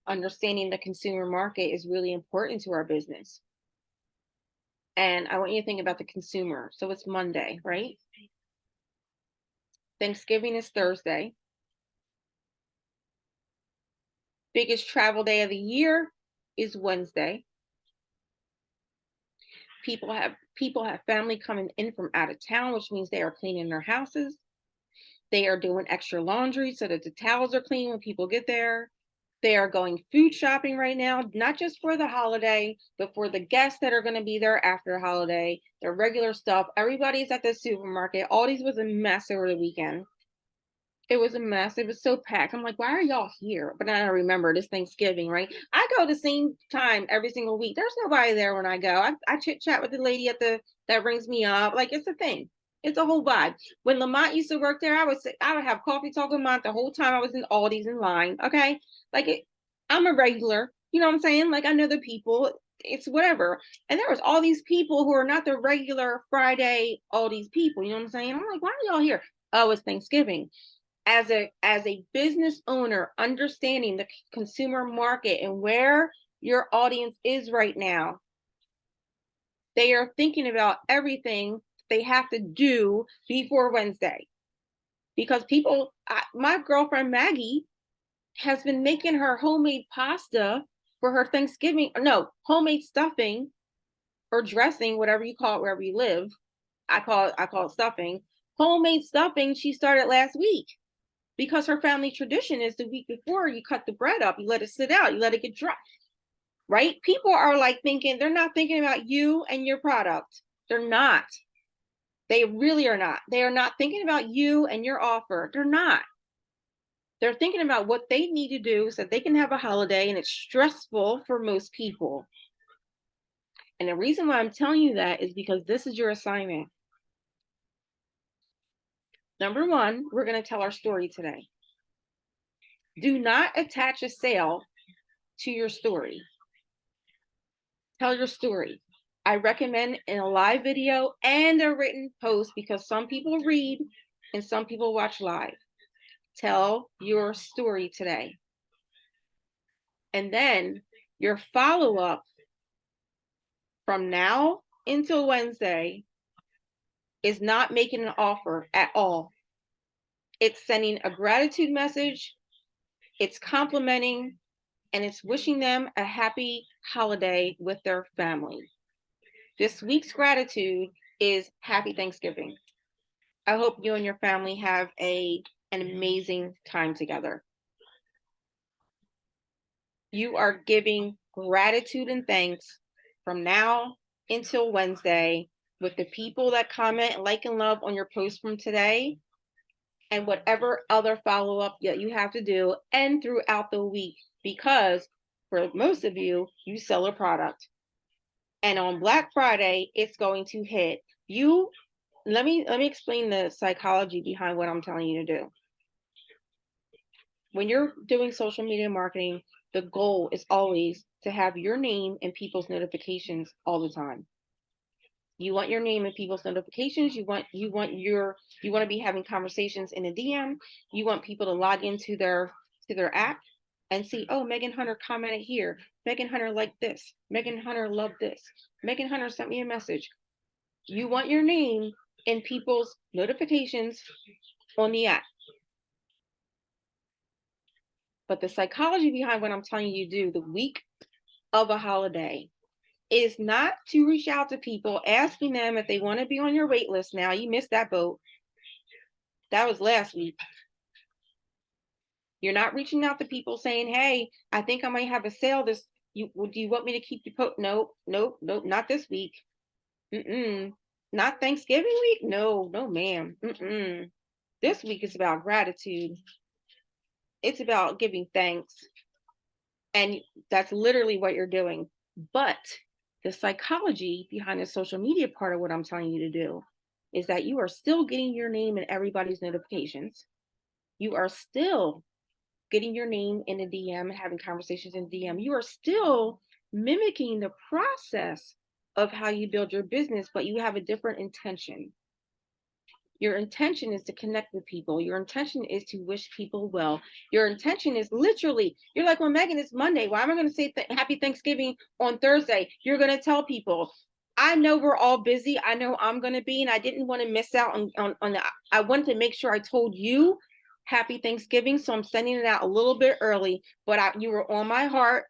understanding the consumer market is really important to our business. And I want you to think about the consumer. So it's Monday, right? Thanksgiving is Thursday. Biggest travel day of the year is Wednesday. People have family coming in from out of town, which means they are cleaning their houses. They are doing extra laundry so that the towels are clean when people get there. They are going food shopping right now, not just for the holiday, but for the guests that are going to be there after the holiday, their regular stuff. Everybody's at the supermarket. Aldi's was a mess over the weekend. It was a mess. It was so packed. I'm like, why are y'all here? But then I remember this Thanksgiving, right? I go the same time every single week. There's nobody there when I go. I chit chat with the lady that rings me up. Like, it's a thing. It's a whole vibe. When Lamont used to work there, I would have coffee talk with Lamont the whole time I was in Aldi's in line. Okay, I'm a regular. You know what I'm saying? Like, I know the people. It's whatever. And there was all these people who are not the regular Friday Aldi's people. You know what I'm saying? I'm like, why are y'all here? Oh, it's Thanksgiving. As a business owner, understanding the consumer market and where your audience is right now, they are thinking about everything they have to do before Wednesday. Because my girlfriend Maggie has been making her homemade pasta for her Thanksgiving, no, homemade stuffing or dressing, whatever you call it wherever you live. I call it stuffing. Homemade stuffing she started last week. Because her family tradition is the week before you cut the bread up, you let it sit out, you let it get dry, right? People are like they're not thinking about you and your product. They're not. They really are not. They are not thinking about you and your offer. They're not. They're thinking about what they need to do so that they can have a holiday, and it's stressful for most people. And the reason why I'm telling you that is because this is your assignment. Number one, we're going to tell our story today. Do not attach a sale to your story. Tell your story. I recommend in a live video and a written post, because some people read and some people watch live. Tell your story today. And then your follow-up from now until Wednesday is not making an offer at all. It's sending a gratitude message, it's complimenting, and it's wishing them a happy holiday with their family. This week's gratitude is Happy Thanksgiving. I hope you and your family have an amazing time together. You are giving gratitude and thanks from now until Wednesday with the people that comment, like, and love on your post from today, and whatever other follow-up that you have to do, and throughout the week, because for most of you, you sell a product. And on Black Friday, it's going to hit. Let me explain the psychology behind what I'm telling you to do. When you're doing social media marketing, the goal is always to have your name in people's notifications all the time. You want your name in people's notifications. You want to be having conversations in a DM. You want people to log into their app and see, oh, Megan Hunter commented here. Megan Hunter liked this. Megan Hunter loved this. Megan Hunter sent me a message. You want your name in people's notifications on the app. But the psychology behind what I'm telling you to do the week of a holiday is not to reach out to people asking them if they want to be on your wait list now. You missed that boat. That was last week. You're not reaching out to people saying, hey, I think I might have a sale do you want me to keep you nope, not this week. Not Thanksgiving week? No, ma'am. This week is about gratitude. It's about giving thanks. And that's literally what you're doing. But the psychology behind the social media part of what I'm telling you to do is that you are still getting your name in everybody's notifications. You are still getting your name in a DM, having conversations in DM. You are still mimicking the process of how you build your business, but you have a different intention. Your intention is to connect with people. Your intention is to wish people well. Your intention is literally, you're like, well, Megan, it's Monday. Why am I going to say happy Thanksgiving on Thursday? You're going to tell people, I know we're all busy. I know I'm going to be, and I didn't want to miss out on the, I wanted to make sure I told you happy Thanksgiving. So I'm sending it out a little bit early, but you were on my heart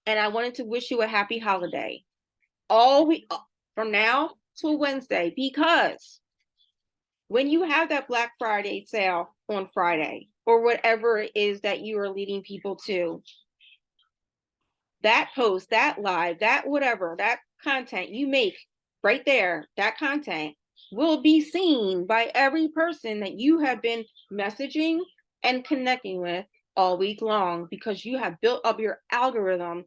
and I wanted to wish you a happy holiday all week from now to Wednesday, because when you have that Black Friday sale on Friday or whatever it is that you are leading people to, that post, that live, that whatever, that content you make right there, that content will be seen by every person that you have been messaging and connecting with all week long, because you have built up your algorithm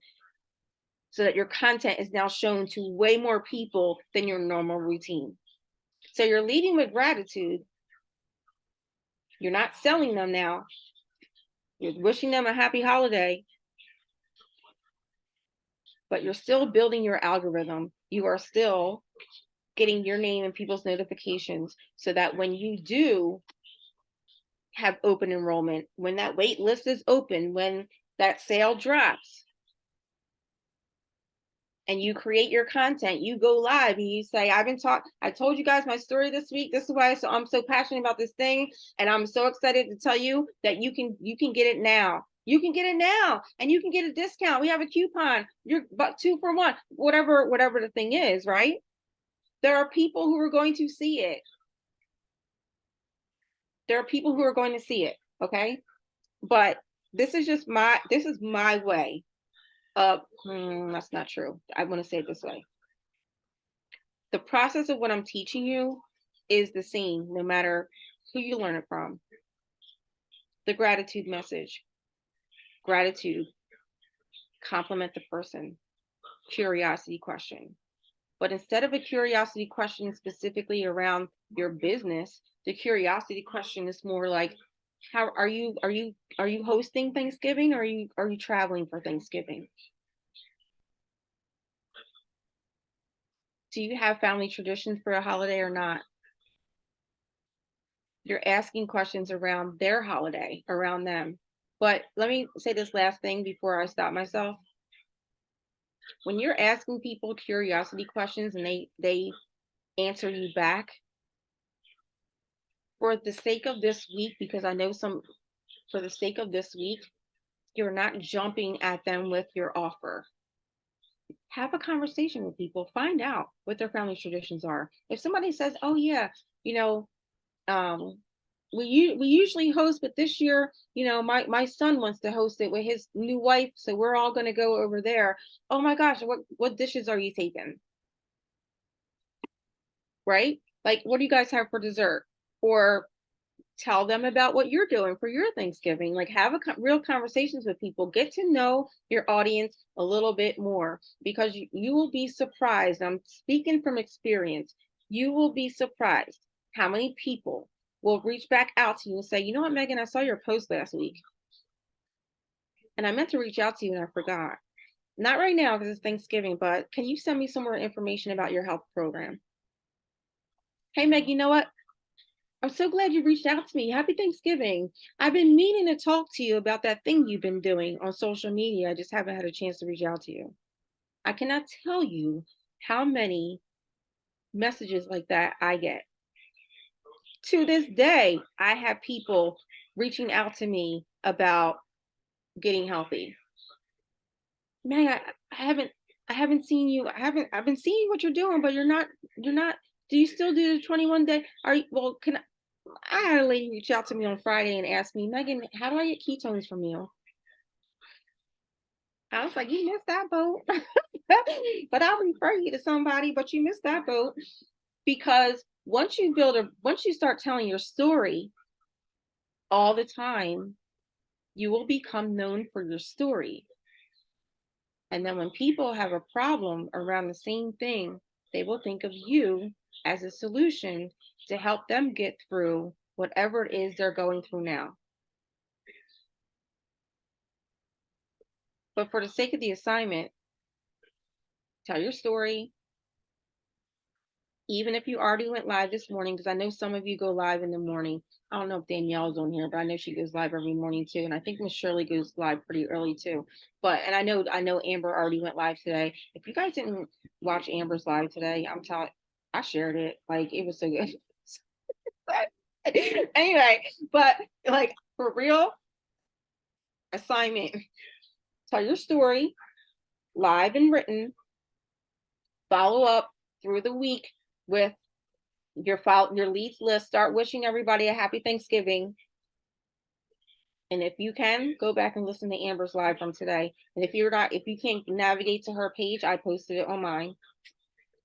so that your content is now shown to way more people than your normal routine. So you're leading with gratitude. You're not selling them now. You're wishing them a happy holiday, but you're still building your algorithm. You are still getting your name in people's notifications so that when you do have open enrollment, when that wait list is open, when that sale drops, and you create your content, you go live and you say, I told you guys my story this week. This is why I'm so passionate about this thing. And I'm so excited to tell you that you can get it now. You can get it now and you can get a discount. We have a coupon. You're but 2 for 1, whatever the thing is, right? There are people who are going to see it. There are people who are going to see it. Okay. But this is my way of, that's not true. I want to say it this way. The process of what I'm teaching you is the same, no matter who you learn it from. The gratitude message. Gratitude. Compliment the person. Curiosity question. But instead of a curiosity question specifically around your business, the curiosity question is more like, how are you hosting Thanksgiving, or are you traveling for Thanksgiving? Do you have family traditions for a holiday or not? You're asking questions around their holiday, around them. But let me say this last thing before I stop myself. When you're asking people curiosity questions and they answer you back, for the sake of this week, because I know for the sake of this week, you're not jumping at them with your offer. Have a conversation with people, find out what their family traditions are. If somebody says, oh yeah, we usually host, but this year, my son wants to host it with his new wife, so we're all going to go over there. Oh my gosh, what dishes are you taking? Right? Like, what do you guys have for dessert? Or tell them about what you're doing for your Thanksgiving. Like, have real conversations with people. Get to know your audience a little bit more, because you will be surprised. I'm speaking from experience. You will be surprised how many people will reach back out to you and say, you know what, Megan, I saw your post last week. And I meant to reach out to you and I forgot. Not right now because it's Thanksgiving, but can you send me some more information about your health program? Hey, Meg, you know what? I'm so glad you reached out to me. Happy Thanksgiving. I've been meaning to talk to you about that thing you've been doing on social media. I just haven't had a chance to reach out to you. I cannot tell you how many messages like that I get. To this day, I have people reaching out to me about getting healthy. Man, I haven't seen you. I've been seeing what you're doing, but you're not do you still do the 21 day? Are you well, can I had a lady reach out to me on Friday and ask me, Megan, how do I get ketones from you? I was like, you missed that boat. But I'll refer you to somebody, but you missed that boat because once you start telling your story all the time, you will become known for your story. And then when people have a problem around the same thing, they will think of you as a solution to help them get through whatever it is they're going through now. But for the sake of the assignment, tell your story, even if you already went live this morning, because I know some of you go live in the morning. I don't know if Danielle's on here, but I know she goes live every morning too. And I think Miss Shirley goes live pretty early too. And I know Amber already went live today. If you guys didn't watch Amber's live today, I'm telling I shared it. Like it was so good. Anyway, but like for real, assignment, tell your story, live and written, follow up through the week with your leads list. Start wishing everybody a happy Thanksgiving. And if you can, go back and listen to Amber's live from today. And if you can't navigate to her page, I posted it on mine.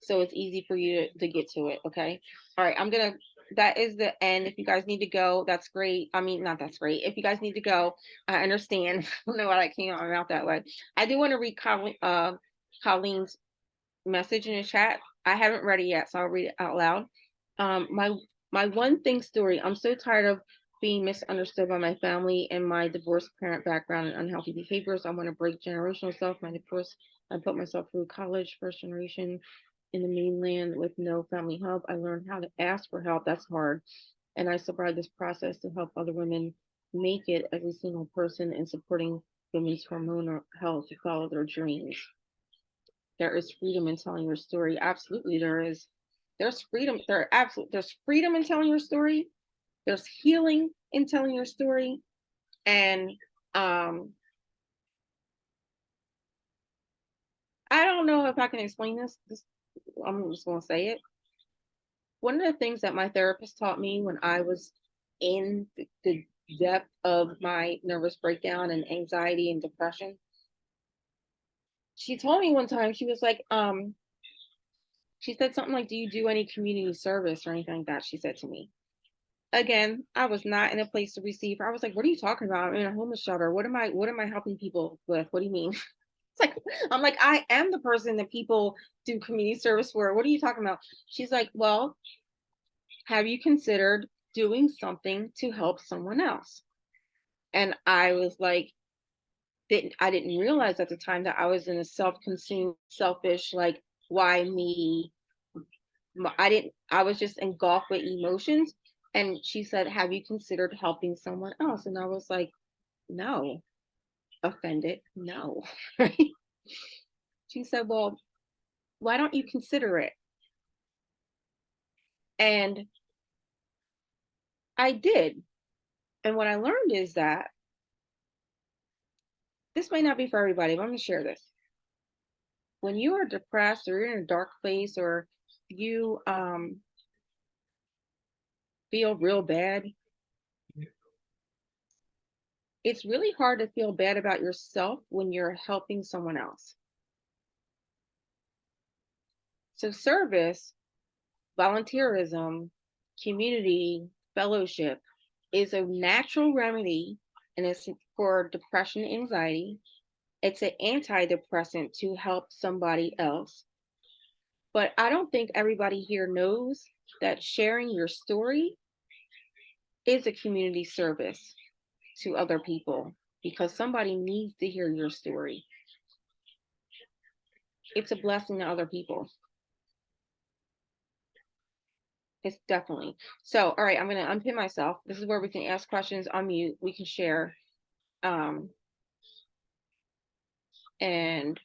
So it's easy for you to get to it. Okay. All right. That is the end. If you guys need to go, that's great. I mean, not that's great. If you guys need to go, I understand. I don't know why I came out my mouth that way. I do want to read Colleen's message in the chat. I haven't read it yet, so I'll read it out loud. My one thing story. I'm so tired of being misunderstood by my family and my divorced parent background and unhealthy behaviors. I want to break generational stuff. My divorce, I put myself through college, first generation in the mainland with no family help. I learned how to ask for help. That's hard. And I survived this process to help other women make it as a single person and supporting women's hormonal health to follow their dreams. There is freedom in telling your story. Absolutely, there is. There's freedom. There's freedom in telling your story. There's healing in telling your story. And I don't know if I can explain this. I'm just gonna say it. One of the things that my therapist taught me when I was in the depth of my nervous breakdown and anxiety and depression, she told me one time, she was like, she said something like, do you do any community service or anything like that? She said to me. Again, I was not in a place to receive her. I was like, what are you talking about? I'm in a homeless shelter. What am I helping people with? What do you mean? It's like, I'm like, I am the person that people do community service for. What are you talking about? She's like, well, have you considered doing something to help someone else? And I was like, I didn't realize at the time that I was in a self-consumed, selfish, like, why me? I was just engulfed with emotions. And she said, have you considered helping someone else? And I was like, no. Offended, no. Right? She said, well, why don't you consider it? And I did. And what I learned is that this may not be for everybody, but I'm going to share this. When you are depressed or you're in a dark place or you feel real bad, it's really hard to feel bad about yourself when you're helping someone else. So service, volunteerism, community, fellowship is a natural remedy, and it's for depression and anxiety. It's an antidepressant to help somebody else. But I don't think everybody here knows that sharing your story is a community service to other people. because somebody needs to hear your story. It's a blessing to other people. It's definitely. So, all right, I'm going to unpin myself. This is where we can ask questions on mute. We can share. Um, and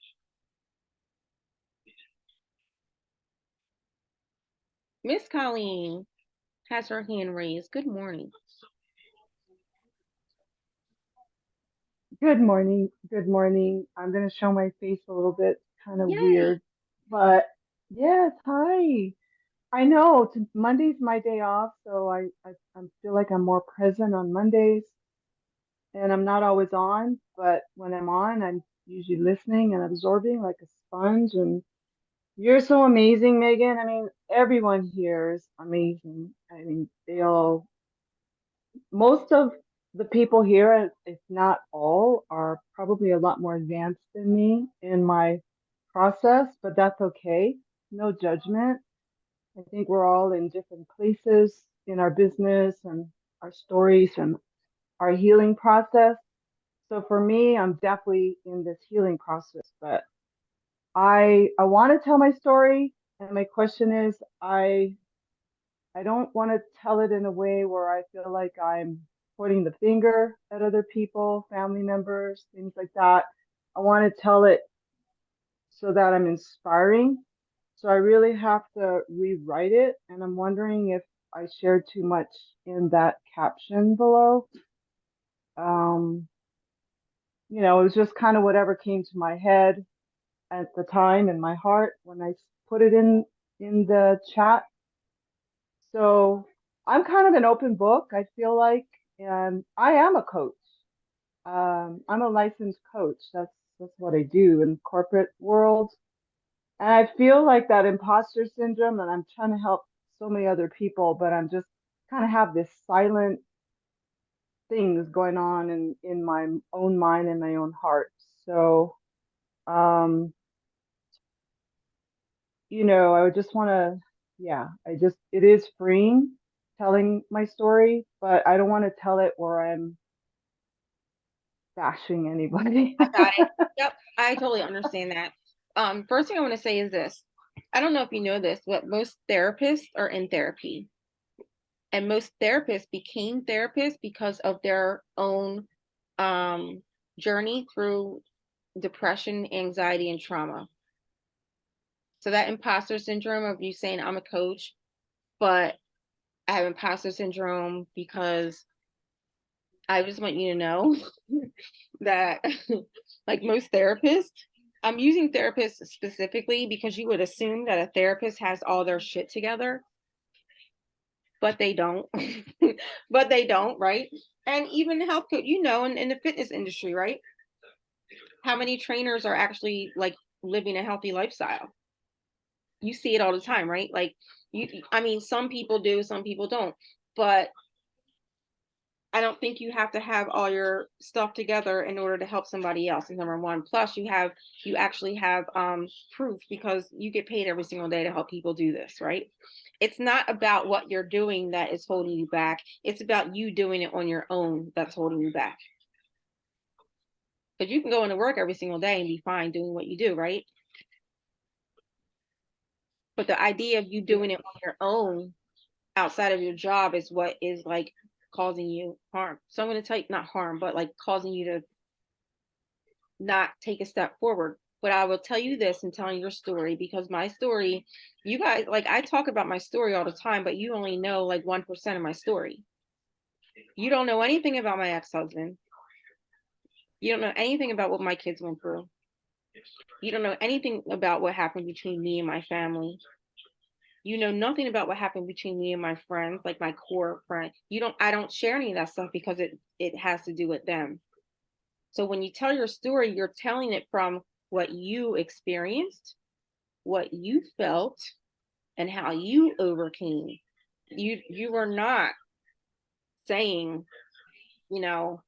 Miss Colleen has her hand raised. Good morning.
Good morning. Good morning. I'm going to show my face a little bit, kind of
Yay.
weird, but yes, hi. I know Monday's my day off, so I feel like I'm more present on Mondays, and I'm not always on, but when I'm on, I'm usually listening and absorbing like a sponge. And you're so amazing, Megan. I mean, everyone here is amazing. I mean, most of the people here, if not all, are probably a lot more advanced than me in my process, but that's okay. No judgment. I think we're all in different places in our business and our stories and our healing process. So for me, I'm definitely in this healing process, but I want to tell my story, and my question is, I don't want to tell it in a way where I feel like I'm pointing the finger at other people, family members, things like that. I want to tell it so that I'm inspiring. So I really have to rewrite it. And I'm wondering if I shared too much in that caption below. Um, it was just kind of whatever came to my head at the time in my heart when I put it in the chat. So I'm kind of an open book, I feel like, and I am a coach. I'm a licensed coach. That's what I do in corporate world. And I feel like that imposter syndrome, and I'm trying to help so many other people, but I'm just kind of have this silent things going on in my own mind and my own heart. So, um, I would just want to, yeah, it is freeing telling my story, but I don't want to tell it where I'm bashing anybody.
I got it. Yep, I totally understand that. First thing I want to say is this. I don't know if you know this, but most therapists are in therapy. And most therapists became therapists because of their own um, journey through depression, anxiety, and trauma. So that imposter syndrome of you saying I'm a coach, but I have imposter syndrome because I just want you to know that like most therapists, I'm using therapists specifically because you would assume that a therapist has all their shit together, but they don't. But they don't, right? And even the health coach, in the fitness industry, right? How many trainers are actually like living a healthy lifestyle? You see it all the time, right? Like I mean, some people do, some people don't. But I don't think you have to have all your stuff together in order to help somebody else. Is number one. Plus, you actually have proof because you get paid every single day to help people do this, right? It's not about what you're doing that is holding you back. It's about you doing it on your own that's holding you back. Because you can go into work every single day and be fine doing what you do, right? But the idea of you
Yeah.
doing it on your own outside of your job is what is like causing you harm. So I'm going to tell you, not harm, but like causing you to not take a step forward. But I will tell you this in telling your story, because my story, you guys, like I talk about my story all the time, but you only know like 1% of my story. You don't know anything about my ex-husband. You don't know anything about what my kids went through. You don't know anything about what happened between me and my family. You know nothing about what happened between me and my friends, like my core friend. I don't share any of that stuff because it has to do with them. So when you tell your story, you're telling it from what you experienced, what you felt, and how you overcame. You were not saying, you know,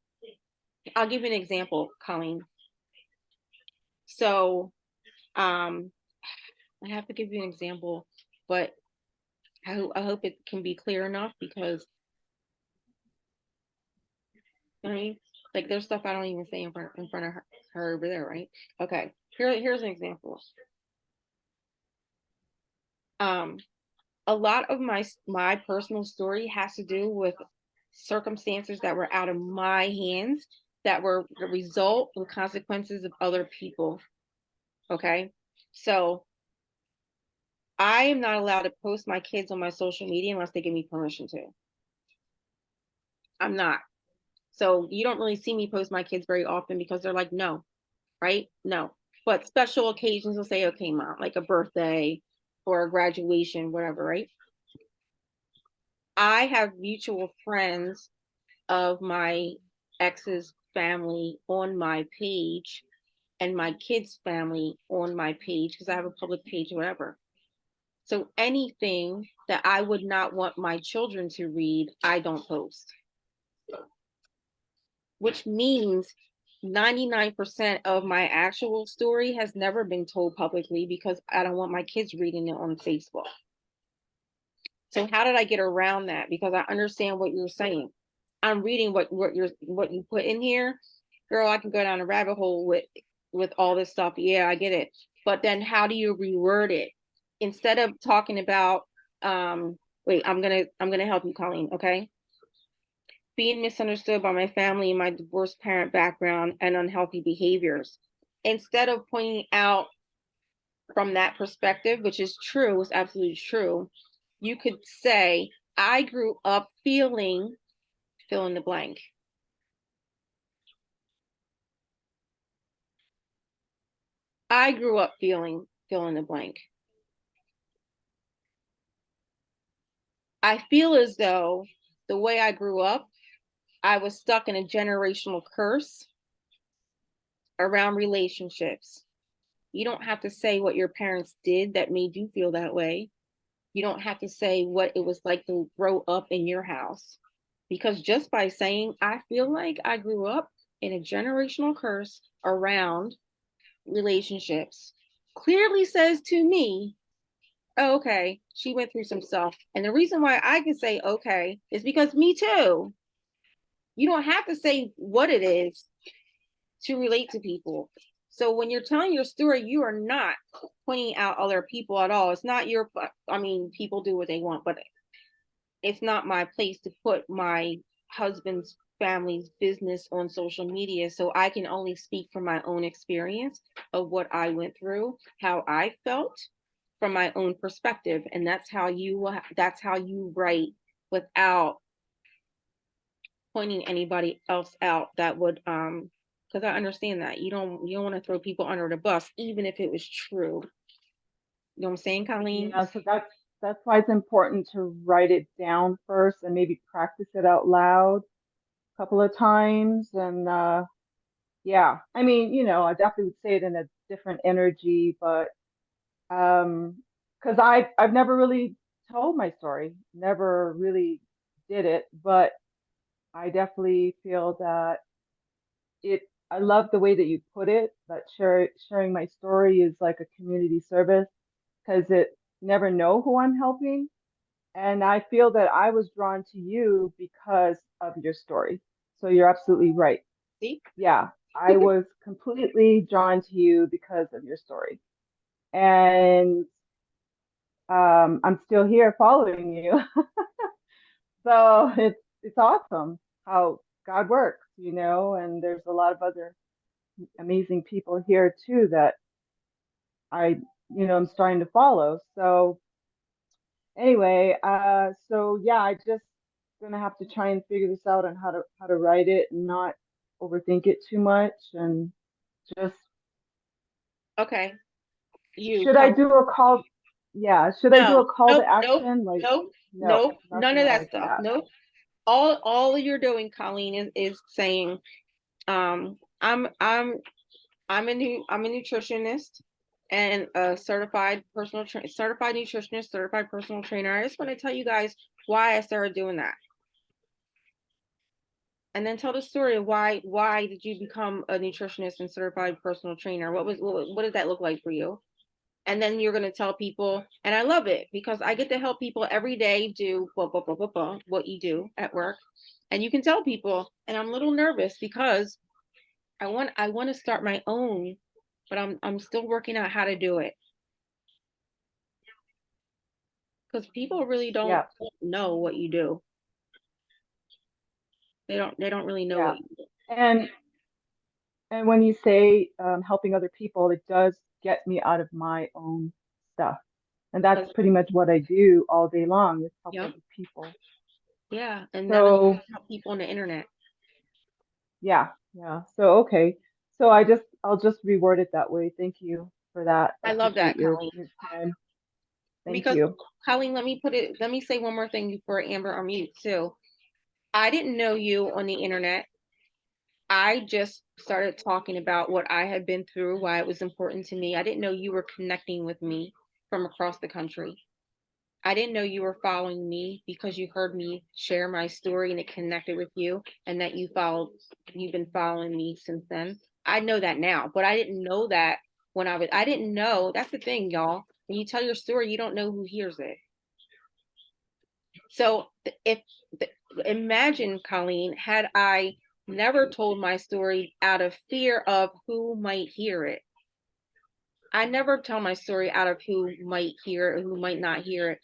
I'll give you an example, Colleen. So um I have to give you an example, but I hope it can be clear enough because I mean Like there's stuff I don't even say in front of her over there, right? Okay. Here's an example. Um, a lot of my personal story has to do with circumstances that were out of my hands, that were the result and consequences of other people. Okay. So I am not allowed to post my kids on my social media unless they give me permission to. I'm not. So you don't really see me post my kids very often because they're like, no, right? No. But special occasions will say, okay, mom, like a birthday or a graduation, whatever, right? I have mutual friends of my ex's family on my page and my kids' family on my page because I have a public page, whatever. So anything that I would not want my children to read, I don't post, which means 99% of my actual story has never been told publicly because I don't want my kids reading it on Facebook. So how did I get around that? Because I understand what you're saying. I'm reading what you put in here. Girl, I can go down a rabbit hole with all this stuff. Yeah, I get it. But then how do you reword it? Instead of talking about wait, I'm gonna help you, Colleen, okay? Being misunderstood by my family and my divorced parent background and unhealthy behaviors. Instead of pointing out from that perspective, which is true, is absolutely true, you could say, I grew up feeling fill in the blank. I grew up feeling fill in the blank. I feel as though the way I grew up, I was stuck in a generational curse around relationships. You don't have to say what your parents did that made you feel that way. You don't have to say what it was like to grow up in your house. Because just by saying, I feel like I grew up in a generational curse around relationships, clearly says to me, oh, okay, she went through some stuff. And the reason why I can say okay is because me too. You don't have to say what it is to relate to people. So when you're telling your story, you are not pointing out other people at all. It's not your, I mean, people do what they want, but it's not my place to put my husband's family's business on social media. So I can only speak from my own experience of what I went through, how I felt from my own perspective. And that's how you write without pointing anybody else out that would because I understand that you don't want to throw people under the bus even if it was true. You know what I'm saying, Colleen?
Yeah, so that's why it's important to write it down first and maybe practice it out loud a couple of times. And yeah, I mean, I definitely would say it in a different energy, but because I've never really told my story, never really did it, but I definitely feel that it I love the way that you put it, that sharing my story is like a community service because it never know who I'm helping. And I feel that I was drawn to you because of your story. So you're absolutely right.
See?
Yeah, I was completely drawn to you because of your story. And I'm still here following you. So it's awesome how God works, and there's a lot of other amazing people here too that I'm starting to follow. So anyway, so yeah, I just gonna have to try and figure this out on how to write it and not overthink it too much and just
Okay. You
should I
come.
do a call? Yeah, should I do
No,
a call to
nope, nope,
action? Like,
nope,
no,
nope, none
nothing
of that
like
stuff.
that.
Nope. All you're doing, Colleen, is saying, um, I'm I'm I'm a nutritionist and a certified nutritionist, certified personal trainer. I just want to tell you guys why I started doing that. And then tell the story of why did you become a nutritionist and certified personal trainer? What did that look like for you? And then you're going to tell people, and I love it because I get to help people every day do blah, blah, blah, blah, blah, what you do at work. And you can tell people, and I'm a little nervous because I want to start my own, but I'm still working out how to do it. Because people really don't
Yeah.
know what you do. They don't really know
Yeah.
what you do.
And when you say helping other people, it does get me out of my own stuff. And that's
'Cause-
pretty much what I do all day long is help
Yep.
other people.
Yeah. And then I
So
help people on the internet.
yeah, yeah. So okay. So I'll just reword it that way. Thank you for that. I
I love
appreciate
that, Colleen.
your time. Thank
Because
you.
Colleen, let me say one more thing before Amber unmutes too. I didn't know you on the internet. I just started talking about what I had been through, why it was important to me. I didn't know you were connecting with me from across the country. I didn't know you were following me because you heard me share my story and it connected with you and that you've been following me since then. I know that now, but I didn't know that I didn't know. That's the thing, y'all. When you tell your story, you don't know who hears it. So if imagine, Colleen, had I never told my story out of fear of who might hear it. I never tell my story out of who might hear it or who might not hear it.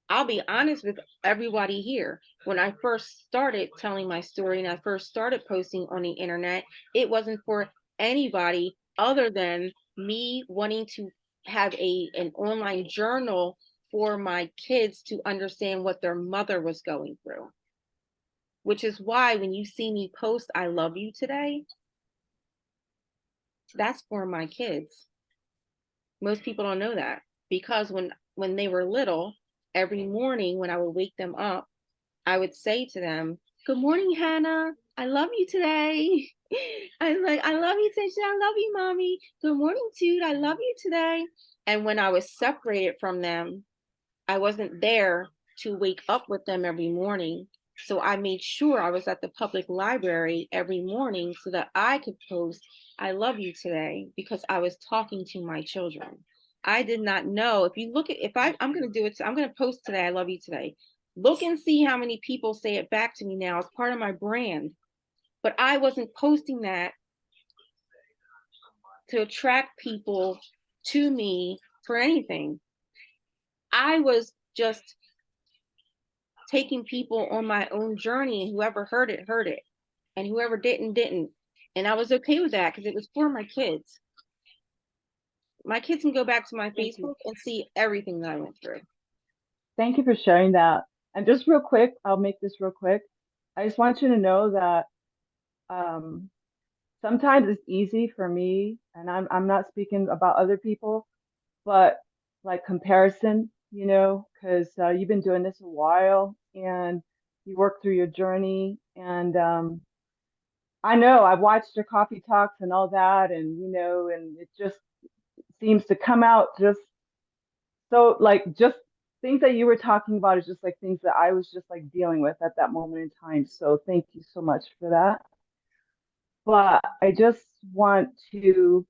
I'll be honest with everybody here. When I first started telling my story and I first started posting on the internet, it wasn't for anybody other than me wanting to have an online journal for my kids to understand what their mother was going through. Which is why when you see me post I love you today, that's for my kids. Most people don't know that because when they were little, every morning when I would wake them up, I would say to them, "Good morning, Hannah. I love you today." I love you today. I love you, mommy. Good morning, Toot. I love you today. And when I was separated from them, I wasn't there to wake up with them every morning. So I made sure I was at the public library every morning so that I could post, "I love you today," because I was talking to my children. I did not know. If you look at, I'm going to do it, I'm going to post today, "I love you today." Look and see how many people say it back to me now as part of my brand. But I wasn't posting that to attract people to me for anything. I was just taking people on my own journey, and whoever heard it, and whoever didn't. And I was okay with that because it was for my kids. My kids can go back to my
Thank you.
Facebook and see everything that I went through.
Thank you for sharing that. And just real quick, I'll make this real quick. I just want you to know that um, sometimes it's easy for me, and I'm not speaking about other people, but like comparison, because you've been doing this a while and you work through your journey. And I know I've watched your coffee talks and all that, and and it just seems to come out just so like just things that you were talking about is just like things that I was just like dealing with at that moment in time. So thank you so much for that. But I just want to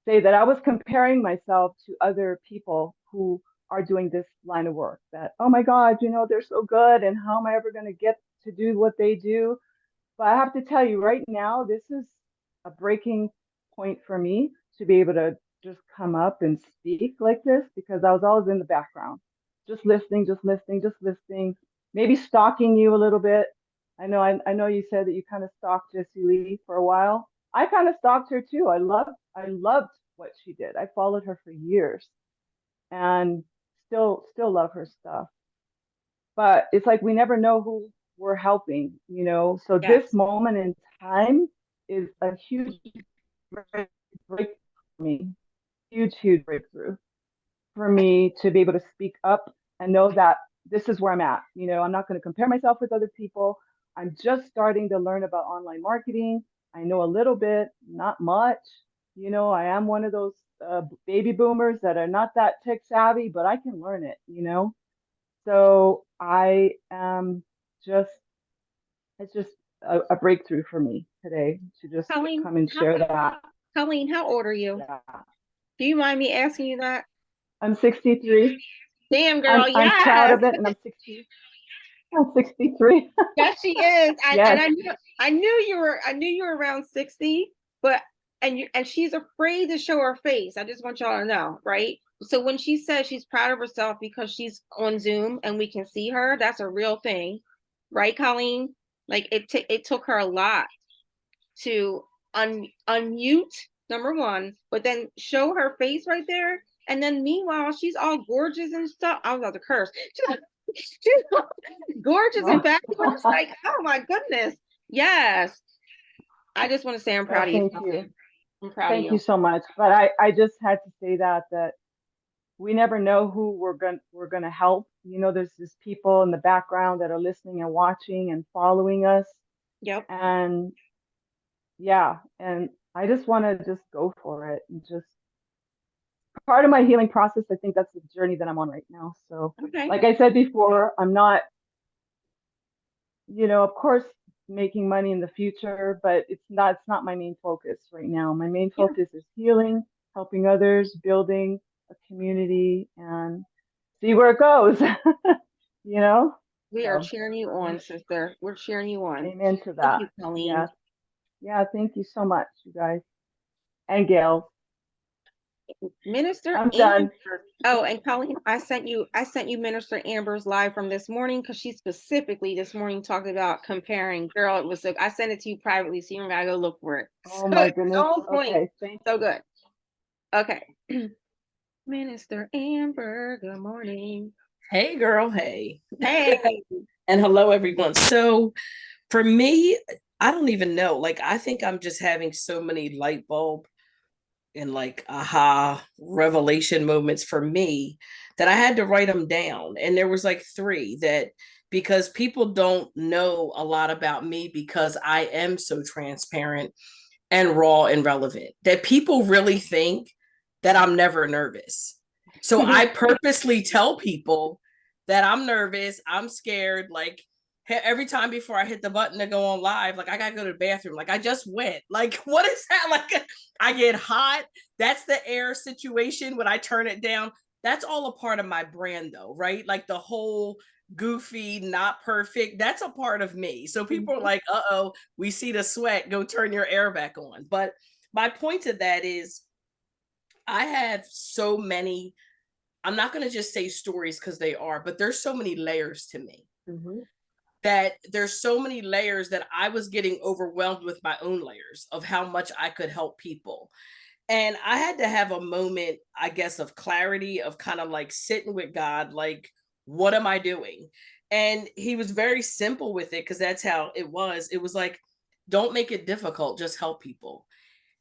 say that I was comparing myself to other people who are doing this line of work that, oh my God, they're so good. And how am I ever going to get to do what they do? But I have to tell you right now, this is a breaking point for me to be able to just come up and speak like this because I was always in the background, just listening, just listening, just listening, maybe stalking you a little bit. I know you said that you kind of stalked Jessie Lee for a while. I kind of stalked her too. I loved what she did. I followed her for years and still love her stuff. But it's like we never know who we're helping. So this
Yes.
moment in time is a huge breakthrough for me, huge breakthrough for me to be able to speak up and know that this is where I'm at. I'm not going to compare myself with other people. I'm just starting to learn about online marketing. I know a little bit, not much. I am one of those baby boomers that are not that tech savvy, but I can learn it. So I am just, it's just a breakthrough for me today to just
Colleen,
come and share that.
Colleen, how old are you?
Yeah.
Do you mind me asking you that?
I'm 63.
Damn, girl,
I'm proud
yes.
of it, and I'm 63.
Yes, she is.
Yes.
I knew you were around 60, but and she's afraid to show her face. I just want y'all to know, right? So when she says she's proud of herself because she's on Zoom and we can see her, that's a real thing, right, Colleen? Like it took her a lot to unmute number one, but then show her face right there. And then meanwhile, she's all gorgeous and stuff. I was about to curse. She's gorgeous and fabulous. Like, oh my goodness. Yes. I just want to say I'm proud of you.
Thank you.
I'm proud of
Thank
you.
you so much. But I just had to say that we never know who we're gonna help. You know, there's just people in the background that are listening and watching and following us.
Yep.
And yeah, and I just want to just go for it and just part of my healing process. I think that's the journey that I'm on right now. So,
Okay.
like I said before, I'm not, of course, making money in the future, but it's not my main focus right now. My main focus is healing, helping others, building a community, and see where it goes.
We are
So,
cheering you on, sister. We're cheering you on.
amen to
Thank
that.
you, Colleen.
Yeah. Yeah, thank you so much, you guys. And Gail.
Minister
I'm done.
Amber. Oh, and Colleen, I sent you Minister Amber's live from this morning because she specifically this morning talked about comparing. Girl, it was so I sent it to you privately, so you don't gotta go look for it.
Oh my goodness.
On point.
Okay, thank
So
you.
good. Okay. Minister Amber, good morning.
Hey girl, hey.
Hey.
And hello everyone. So for me, I don't even know. Like I think I'm just having so many light bulb and like aha revelation moments for me that I had to write them down. And there was like three that because people don't know a lot about me because I am so transparent and raw and relevant that people really think that I'm never nervous. So I purposely tell people that I'm nervous, I'm scared, like every time before I hit the button to go on live, like I gotta go to the bathroom. Like I just went. Like, what is that? Like I get hot. That's the air situation when I turn it down. That's all a part of my brand though, right? Like the whole goofy, not perfect. That's a part of me. So people are like, uh-oh, we see the sweat, go turn your air back on. But my point to that is I have so many, I'm not going to just say stories because they are, but there's so many layers to me. Mm-hmm. That there's so many layers that I was getting overwhelmed with my own layers of how much I could help people. And I had to have a moment, I guess, of clarity, of kind of like sitting with God, like, what am I doing? And he was very simple with it because that's how it was. It was like, don't make it difficult, just help people.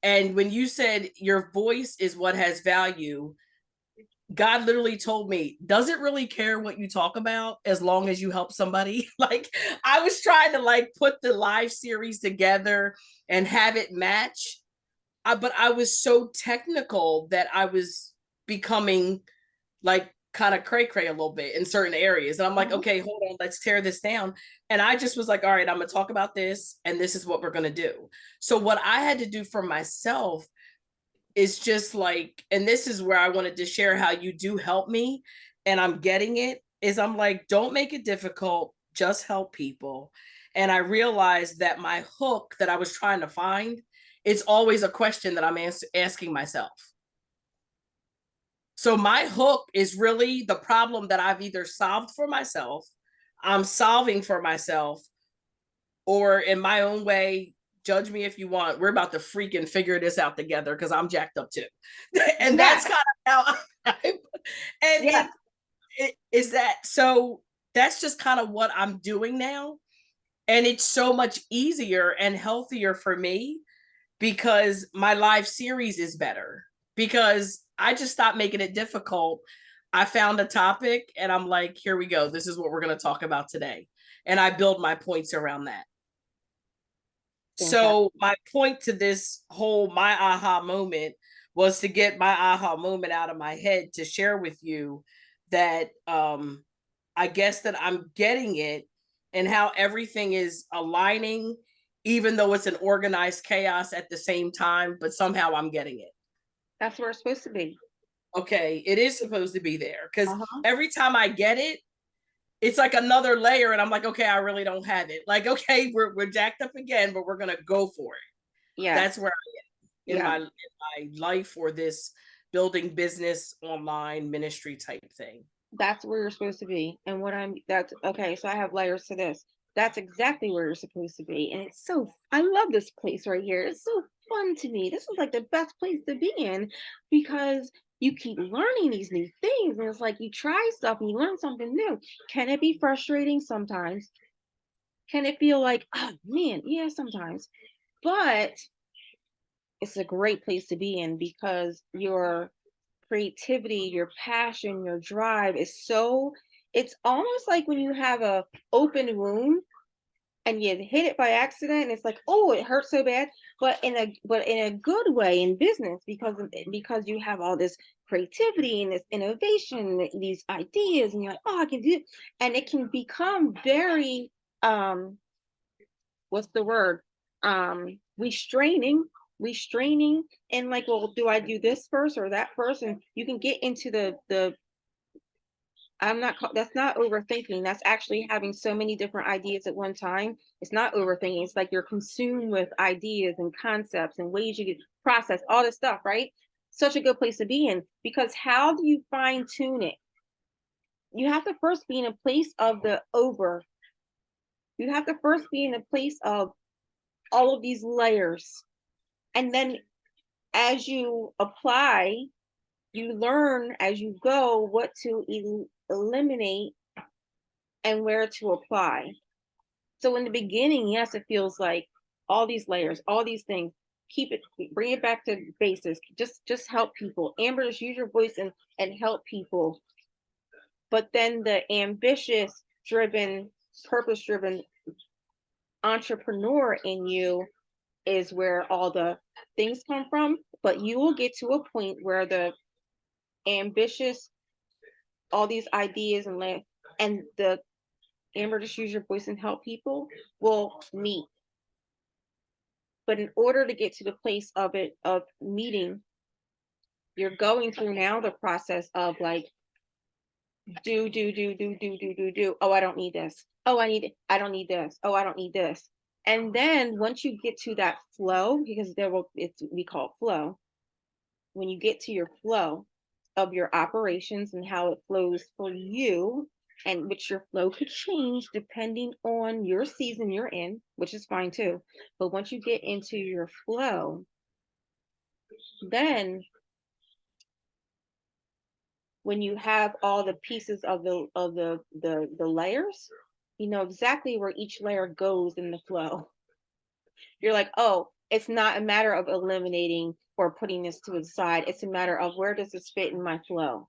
And when you said your voice is what has value, God literally told me, doesn't really care what you talk about as long as you help somebody. Like I was trying to like put the live series together and have it match. But I was so technical that I was becoming like kind of cray cray a little bit in certain areas. And I'm like, okay, hold on, let's tear this down. And I just was like, all right, I'm going to talk about this. And this is what we're going to do. So what I had to do for myself is just like, and this is where I wanted to share how you do help me. And I'm getting it is I'm like, don't make it difficult, just help people. And I realized that my hook that I was trying to find, it's always a question that I'm asking myself. So my hook is really the problem that I've either solved for myself, I'm solving for myself, or in my own way, judge me if you want, we're about to freaking figure this out together because I'm jacked up too. And that's kind of how it is that. So that's just kind of what I'm doing now. And it's so much easier and healthier for me because my live series is better because I just stopped making it difficult. I found a topic and I'm like, here we go. This is what we're going to talk about today. And I build my points around that. So my point to this whole my aha moment was to get my aha moment out of my head to share with you that I guess that I'm getting it and how everything is aligning, even though it's an organized chaos at the same time, but somehow I'm getting it.
That's where it's supposed to be.
Okay, it is supposed to be there because
Uh-huh.
every time I get it, it's like another layer, and I'm like, okay, I really don't have it. Like, okay, we're jacked up again, but we're gonna go for it.
Yes.
That's where I am
Yeah.
in my life for this building business online ministry type thing.
That's where you're supposed to be. And that's okay. So I have layers to this. That's exactly where you're supposed to be. And I love this place right here. It's so fun to me. This is like the best place to be in because you keep learning these new things. And it's like you try stuff and you learn something new. Can it be frustrating sometimes? Can it feel like, oh man, yeah, sometimes. But it's a great place to be in because your creativity, your passion, your drive is so it's almost like when you have a open wound and you hit it by accident and it's like, oh, it hurts so bad, but in a good way in business because you have all this creativity and this innovation, these ideas, and you're like, oh, I can do it. And it can become very what's the word? Restraining and like, well, do I do this first or that first? And you can get into the that's not overthinking. That's actually having so many different ideas at one time. It's not overthinking. It's like you're consumed with ideas and concepts and ways you can process all this stuff, right? Such a good place to be in because how do you fine tune it? You have to first be in a place of the over. You have to first be in a place of all of these layers. And then as you apply, you learn as you go what to eliminate and where to apply. So in the beginning, yes, it feels like all these layers, all these things. Keep it, bring it back to basics. Just help people. Amber, just use your voice and help people. But then the ambitious, driven, purpose-driven entrepreneur in you is where all the things come from. But you will get to a point where the ambitious, all these ideas and the Amber, just use your voice and help people will meet. But in order to get to the place of meeting, you're going through now the process of like do. Oh, I don't need this. Oh, I don't need this. Oh, I don't need this. And then once you get to that flow, because we call it flow. When you get to your flow of your operations and how it flows for you, and which your flow could change depending on your season you're in, which is fine too. But once you get into your flow, then when you have all the pieces of the layers, you know exactly where each layer goes in the flow. You're like, oh, it's not a matter of eliminating or putting this to the side. It's a matter of where does this fit in my flow.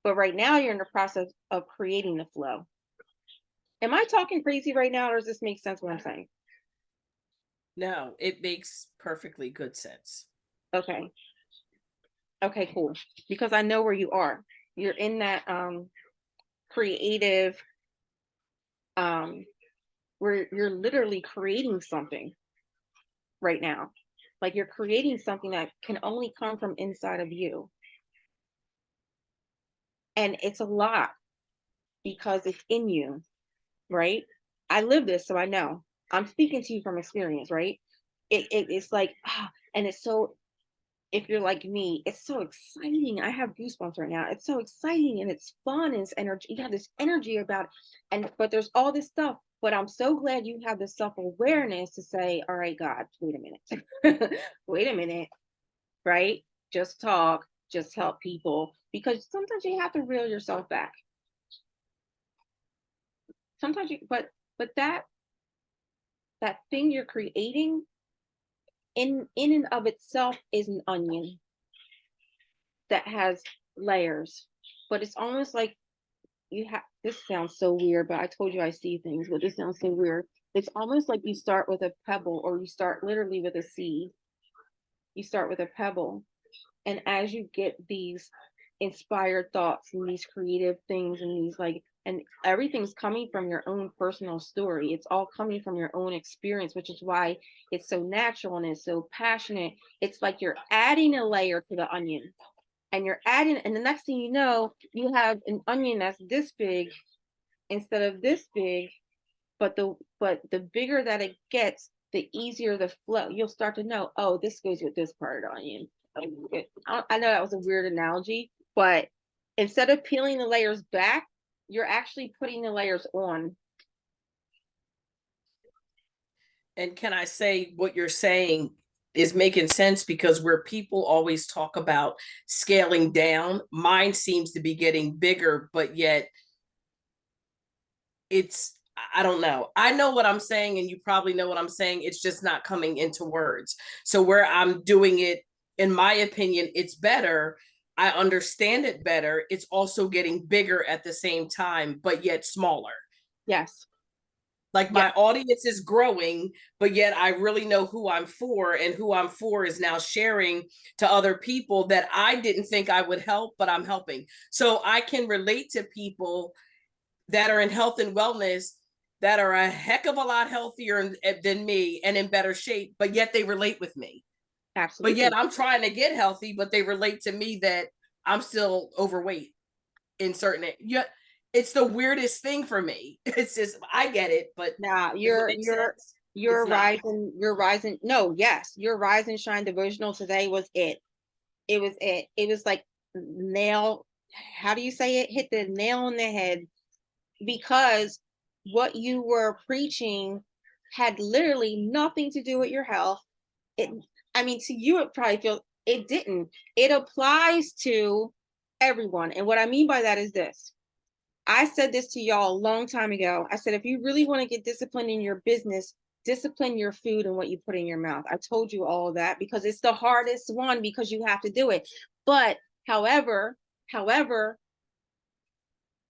But right now you're in the process of creating the flow. Am I talking crazy right now, or does this make sense what I'm saying?
No, it makes perfectly good sense.
Okay. Okay, cool. Because I know where you are. You're in that creative where you're literally creating something right now. Like you're creating something that can only come from inside of you. And it's a lot because it's in you, right? I live this, so I know. I'm speaking to you from experience, right? It's like and it's so if you're like me, it's so exciting. I have goosebumps right now. It's so exciting and it's fun and it's energy. You have this energy about it. But there's all this stuff. But I'm so glad you have the self-awareness to say, all right, God, wait a minute. Wait a minute, right? Just talk, just help people. Because sometimes you have to reel yourself back. Sometimes but that thing you're creating in and of itself is an onion that has layers, but it's almost like this sounds so weird, but I told you I see things, but this sounds so weird. It's almost like you start with a pebble or you start literally with a seed. You start with a pebble, and as you get these inspired thoughts and these creative things and these and everything's coming from your own personal story. It's all coming from your own experience, which is why it's so natural and it's so passionate. It's like you're adding a layer to the onion. and you're adding, and the next thing you know, you have an onion that's this big instead of this big, but the bigger that it gets, the easier the flow. You'll start to know, oh, this goes with this part of the onion. I know that was a weird analogy, but instead of peeling the layers back, you're actually putting the layers on.
And can I say what you're saying is making sense, because where people always talk about scaling down, mine seems to be getting bigger, but yet it's, I don't know. I know what I'm saying, and you probably know what I'm saying. It's just not coming into words. So where I'm doing it, in my opinion, it's better. I understand it better. It's also getting bigger at the same time, but yet smaller.
Yes.
Like
Yeah.
my audience is growing, but yet I really know who I'm for, and who I'm for is now sharing to other people that I didn't think I would help, but I'm helping. So I can relate to people that are in health and wellness that are a heck of a lot healthier than me and in better shape, but yet they relate with me.
Absolutely.
But yet I'm trying to get healthy, but they relate to me that I'm still overweight in certain, yeah. It's the weirdest thing for me. It's just, I get it, but
Now
does it make sense?
your
It's not.
rising. No, yes, your rise and shine devotional today was it. It was it. It was like nail. How do you say it? Hit the nail on the head, because what you were preaching had literally nothing to do with your health. It, I mean, to you, it probably feels it didn't. It applies to everyone, and what I mean by that is this. I said this to y'all a long time ago. I said, if you really want to get disciplined in your business, discipline your food and what you put in your mouth. I told you all of that because it's the hardest one, because you have to do it. But however,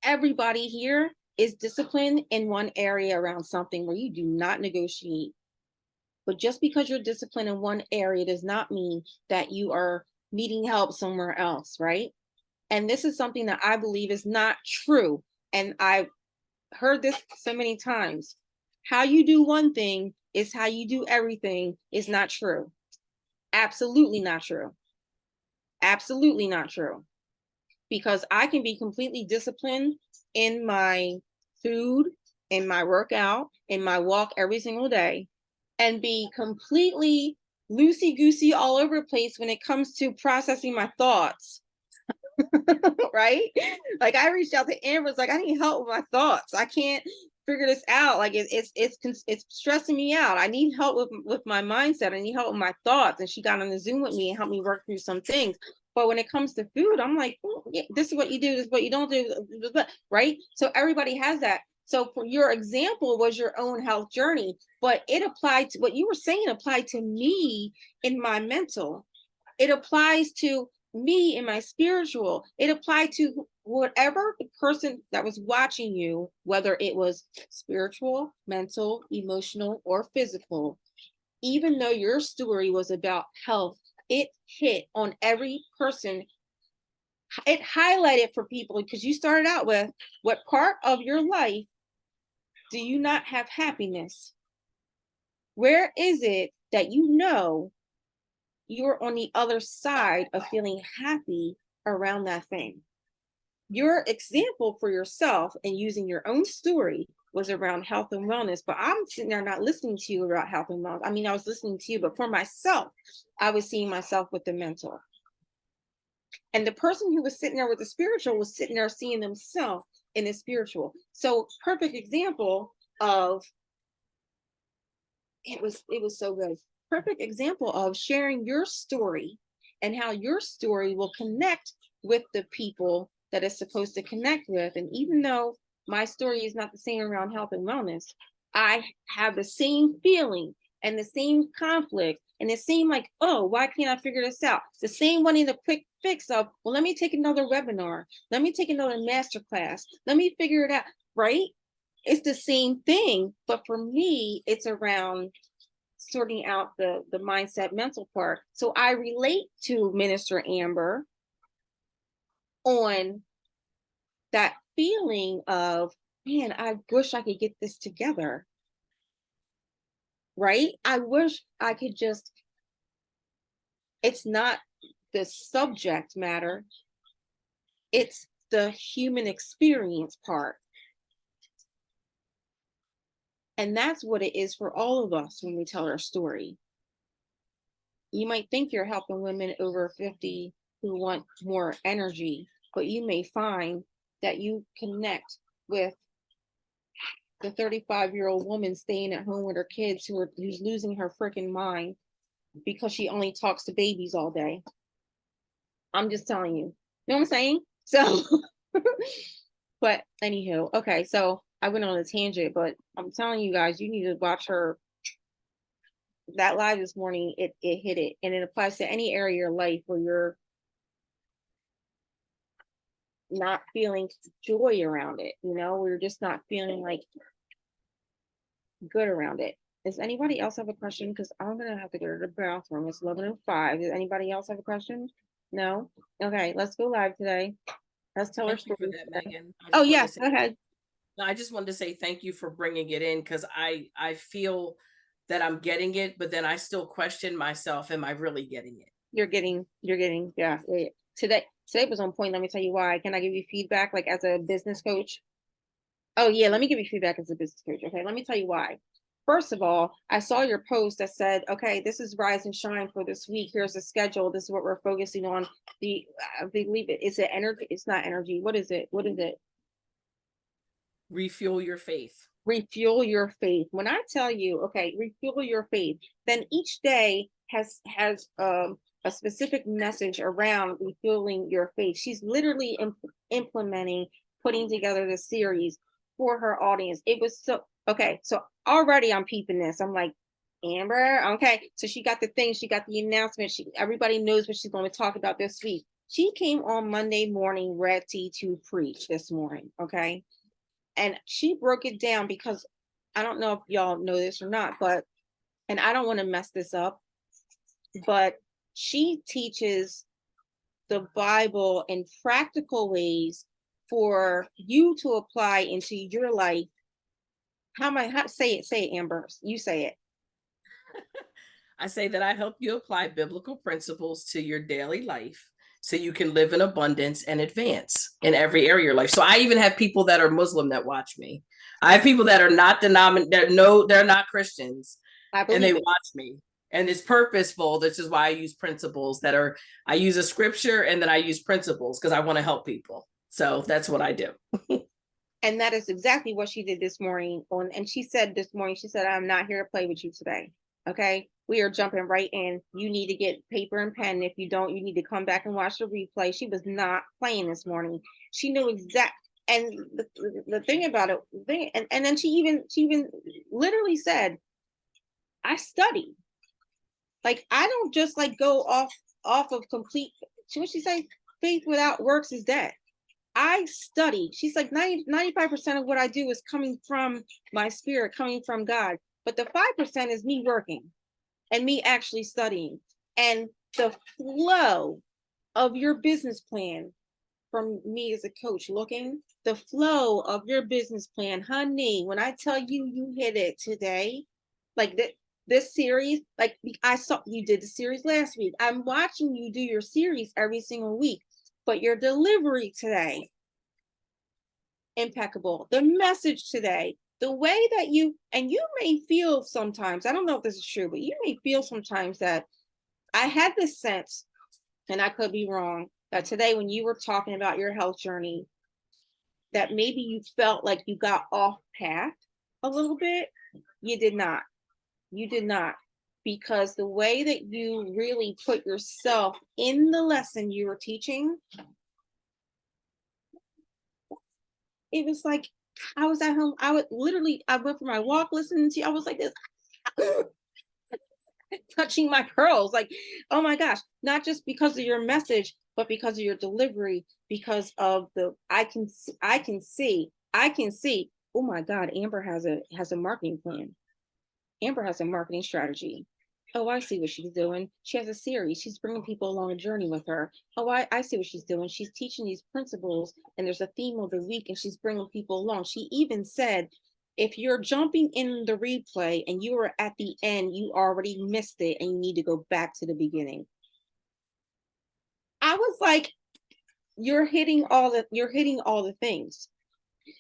everybody here is disciplined in one area around something where you do not negotiate. But just because you're disciplined in one area does not mean that you are needing help somewhere else, right? And this is something that I believe is not true. And I've heard this so many times. How you do one thing is how you do everything is not true. Absolutely not true. Absolutely not true. Because I can be completely disciplined in my food, in my workout, in my walk every single day, and be completely loosey goosey all over the place when it comes to processing my thoughts. Right? Like I reached out to Amber, it's like I need help with my thoughts. I can't figure this out. Like it's stressing me out. I need help with my mindset. I need help with my thoughts. And she got on the Zoom with me and helped me work through some things. But when it comes to food, I'm like, oh, yeah, this is what you do, this is what you don't do, right? So everybody has that. So for your example was your own health journey, but it applied to what you were saying applied to me in my mental. It applies to me in my spiritual. It applied to whatever the person that was watching you, whether it was spiritual, mental, emotional, or physical. Even though your story was about health, it hit on every person. It highlighted for people because you started out with, what part of your life do you not have happiness? Where is it that you know you're on the other side of feeling happy around that thing? Your example for yourself and using your own story was around health and wellness, but I'm sitting there not listening to you about health and wellness. I mean, I was listening to you, but for myself, I was seeing myself with the mental. And the person who was sitting there with the spiritual was sitting there seeing themselves in the spiritual. So perfect example of it was so good. Perfect example of sharing your story and how your story will connect with the people that it's supposed to connect with. And even though my story is not the same around health and wellness, I have the same feeling and the same conflict and the same like, oh, why can't I figure this out? The same wanting the quick fix of, well, let me take another webinar. Let me take another masterclass. Let me figure it out, right? It's the same thing, but for me, it's around sorting out the mindset mental part. So I relate to Minister Amber on that feeling of, man, I wish I could get this together. Right? I wish I could just, it's not the subject matter. It's the human experience part. And that's what it is for all of us when we tell our story. You might think you're helping women over 50 who want more energy, but you may find that you connect with the 35-year-old woman staying at home with her kids who's losing her freaking mind because she only talks to babies all day. I'm just telling you. You know what I'm saying? So, but anywho, okay, so I went on a tangent, but I'm telling you guys, you need to watch her. That live this morning, it hit it, and it applies to any area of your life where you're not feeling joy around it, we're just not feeling like good around it. Does anybody else have a question? Because I'm gonna have to go to the bathroom. It's 11:05. Does anybody else have a question? No? Okay, let's go live today. Let's tell our
Thank you for
story.
that, Megan. I just
Oh
wanted to
yes,
say-
go ahead.
No, I just wanted to say thank you for bringing it in, because I feel that I'm getting it, but then I still question myself. Am I really getting it?
You're getting, yeah. Today was on point. Let me tell you why. Can I give you feedback, like as a business coach? Oh yeah, let me give you feedback as a business coach. Okay, let me tell you why. First of all, I saw your post that said, okay, this is Rise and Shine for this week. Here's the schedule. This is what we're focusing on. I believe it. Is it energy? It's not energy. What is it?
Refuel your faith.
Refuel your faith. When I tell you, okay, refuel your faith, then each day has a specific message around refueling your faith. She's literally implementing, putting together the series for her audience. It was so okay. So already I'm peeping this. I'm like, Amber, okay. So she got the thing. She got the announcement. Everybody knows what she's going to talk about this week. She came on Monday morning ready to preach this morning. Okay. And she broke it down because I don't know if y'all know this or not, but, and I don't want to mess this up, but she teaches the Bible in practical ways for you to apply into your life. Say it, Amber, you say it.
I say that I help you apply biblical principles to your daily life so you can live in abundance and advance in every area of your life. So I even have people that are Muslim that watch me. I have people that are not they're not Christians, and they watch me. And it's purposeful. This is why I use principles I use a scripture, and then I use principles because I want to help people. So that's what I do.
And that is exactly what she did this morning. And she said this morning, she said, I'm not here to play with you today. Okay. We are jumping right in. You need to get paper and pen. If you don't, you need to come back and watch the replay. She was not playing this morning. She knew and the thing about it, and then she even literally said, I study. Like, I don't just like go off of complete, what she say? Faith without works is dead. I study. She's like 95% of what I do is coming from my spirit, coming from God. But the 5% is me working and me actually studying. And the flow of your business plan, from me as a coach looking, the flow of your business plan, honey, when I tell you you hit it today, like this series, like I saw you did the series last week. I'm watching you do your series every single week, but your delivery today, impeccable. The message today, the way that you may feel sometimes, I don't know if this is true, but you may feel sometimes that I had this sense, and I could be wrong, that today when you were talking about your health journey, that maybe you felt like you got off path a little bit. You did not. You did not. Because the way that you really put yourself in the lesson you were teaching, it was like I was at home. I went for my walk listening to you. I was like this, touching my pearls. Like, oh my gosh, not just because of your message, but because of your delivery, because of I can see. Oh my God, Amber has a marketing plan. Amber has a marketing strategy. Oh, I see what she's doing. She has a series. She's bringing people along a journey with her. Oh, I see what she's doing. She's teaching these principles, and there's a theme of the week, and she's bringing people along. She even said, if you're jumping in the replay and you are at the end, you already missed it, and you need to go back to the beginning. I was like, you're hitting all the things.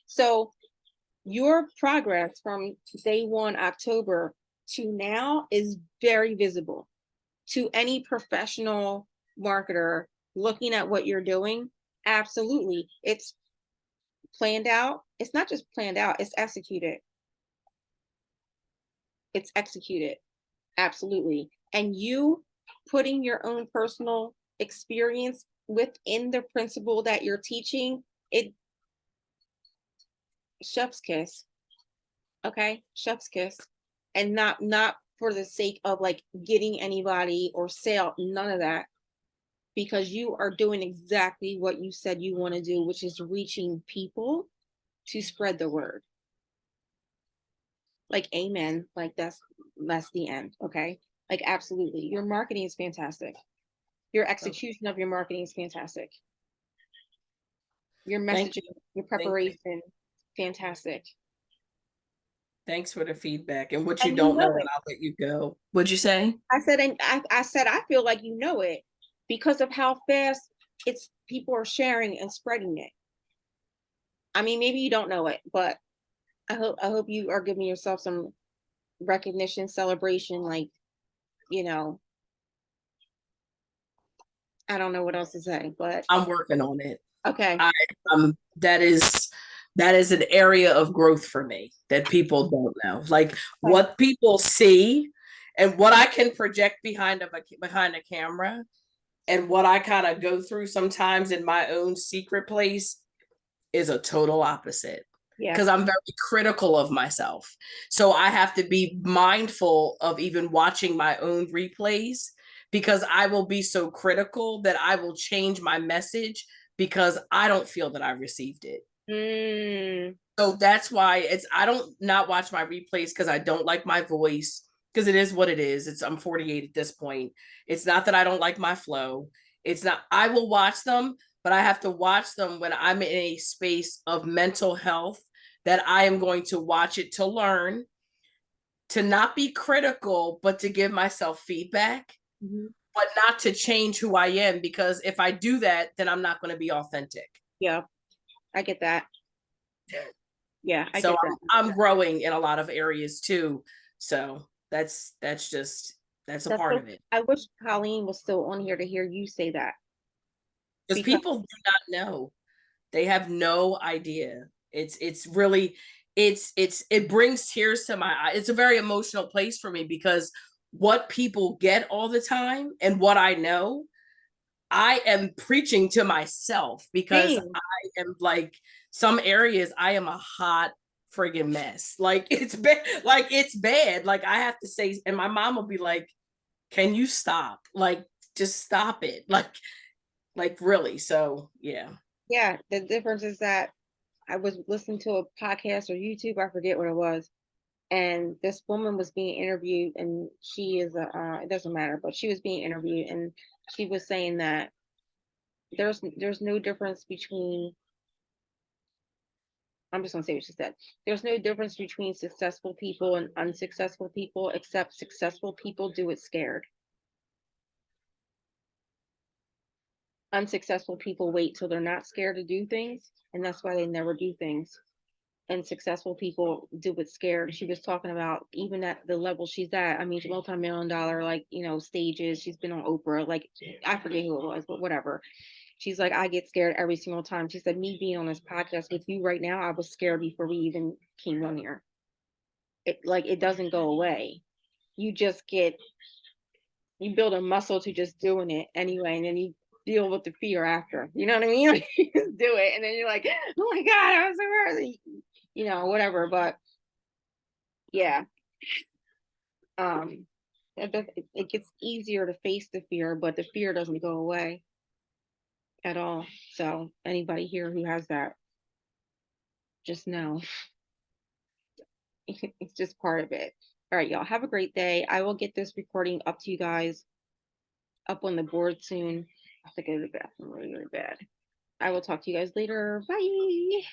So your progress from day one, October to now is very visible to any professional marketer looking at what you're doing. Absolutely. It's planned out. It's not just planned out, it's executed. It's executed. Absolutely. And you putting your own personal experience within the principle that you're teaching, it chef's kiss. Okay, chef's kiss. And not for the sake of like getting anybody or sale, none of that. Because you are doing exactly what you said you want to do, which is reaching people to spread the word. Like amen. Like that's the end. Okay. Like absolutely. Your marketing is fantastic. Your execution of your marketing is fantastic. Your
Thank
messaging, your preparation, fantastic.
Thanks for the feedback. And what you
And you
don't know,
know
and
it.
I'll let you go. What'd you say?
I said, and I said, I feel like you know it because of how fast it's people are sharing and spreading it. I mean, maybe you don't know it, but I hope you are giving yourself some recognition, celebration, like, you know, I don't know what else to say, but
I'm working on it.
okay.
That is an area of growth for me that people don't know. Like what people see and what I can project behind a camera and what I kind of go through sometimes in my own secret place is a total opposite.
Yeah.
Because I'm very critical of myself. So I have to be mindful of even watching my own replays because I will be so critical that I will change my message because I don't feel that I received it.
Mm.
So that's why I don't not watch my replays because I don't like my voice because it is what it is. I'm 48 at this point. It's not that I don't like my flow. It's not, I will watch them, but I have to watch them when I'm in a space of mental health that I am going to watch it to learn, to not be critical, but to give myself feedback, but not to change who I am. Because if I do that, then I'm not going to be authentic.
Yeah, I get that. Yeah, I
So
get that.
I'm growing in a lot of areas too. So that's a part of it.
I wish Colleen was still on here to hear you say that.
Because
Because
people do not know. They have no idea. It's really it brings tears to my eyes. It's a very emotional place for me because what people get all the time and what I know, I am preaching to myself because
same.
I am like some areas I am a hot friggin' mess. Like it's bad, like it's bad. Like I have to say, and my mom will be like, can you stop? Like just stop it. Like really. So yeah.
Yeah, the difference is that I was listening to a podcast or YouTube, I forget what it was, and this woman was being interviewed, and she is it doesn't matter, but she was being interviewed, and she was saying that there's no difference between. I'm just gonna say what she said. There's no difference between successful people and unsuccessful people, except successful people do it scared. Unsuccessful people wait till they're not scared to do things, and that's why they never do things. And successful people do it scared. She was talking about even at the level she's at. I mean, multi-million dollar, like, stages. She's been on Oprah. Like, I forget who it was, but whatever. She's like, I get scared every single time. She said, me being on this podcast with you right now, I was scared before we even came on here. It doesn't go away. You just you build a muscle to just doing it anyway, and then you deal with the fear after. You know what I mean? Like, you just do it, and then you're like, oh my god, I was so worthy. Whatever. But yeah, it gets easier to face the fear, but the fear doesn't go away at all. So anybody here who has that, just know it's just part of it. All right, y'all, have a great day. I will get this recording up to you guys up on the board soon. I have to go to the bathroom really, really bad. I will talk to you guys later. Bye.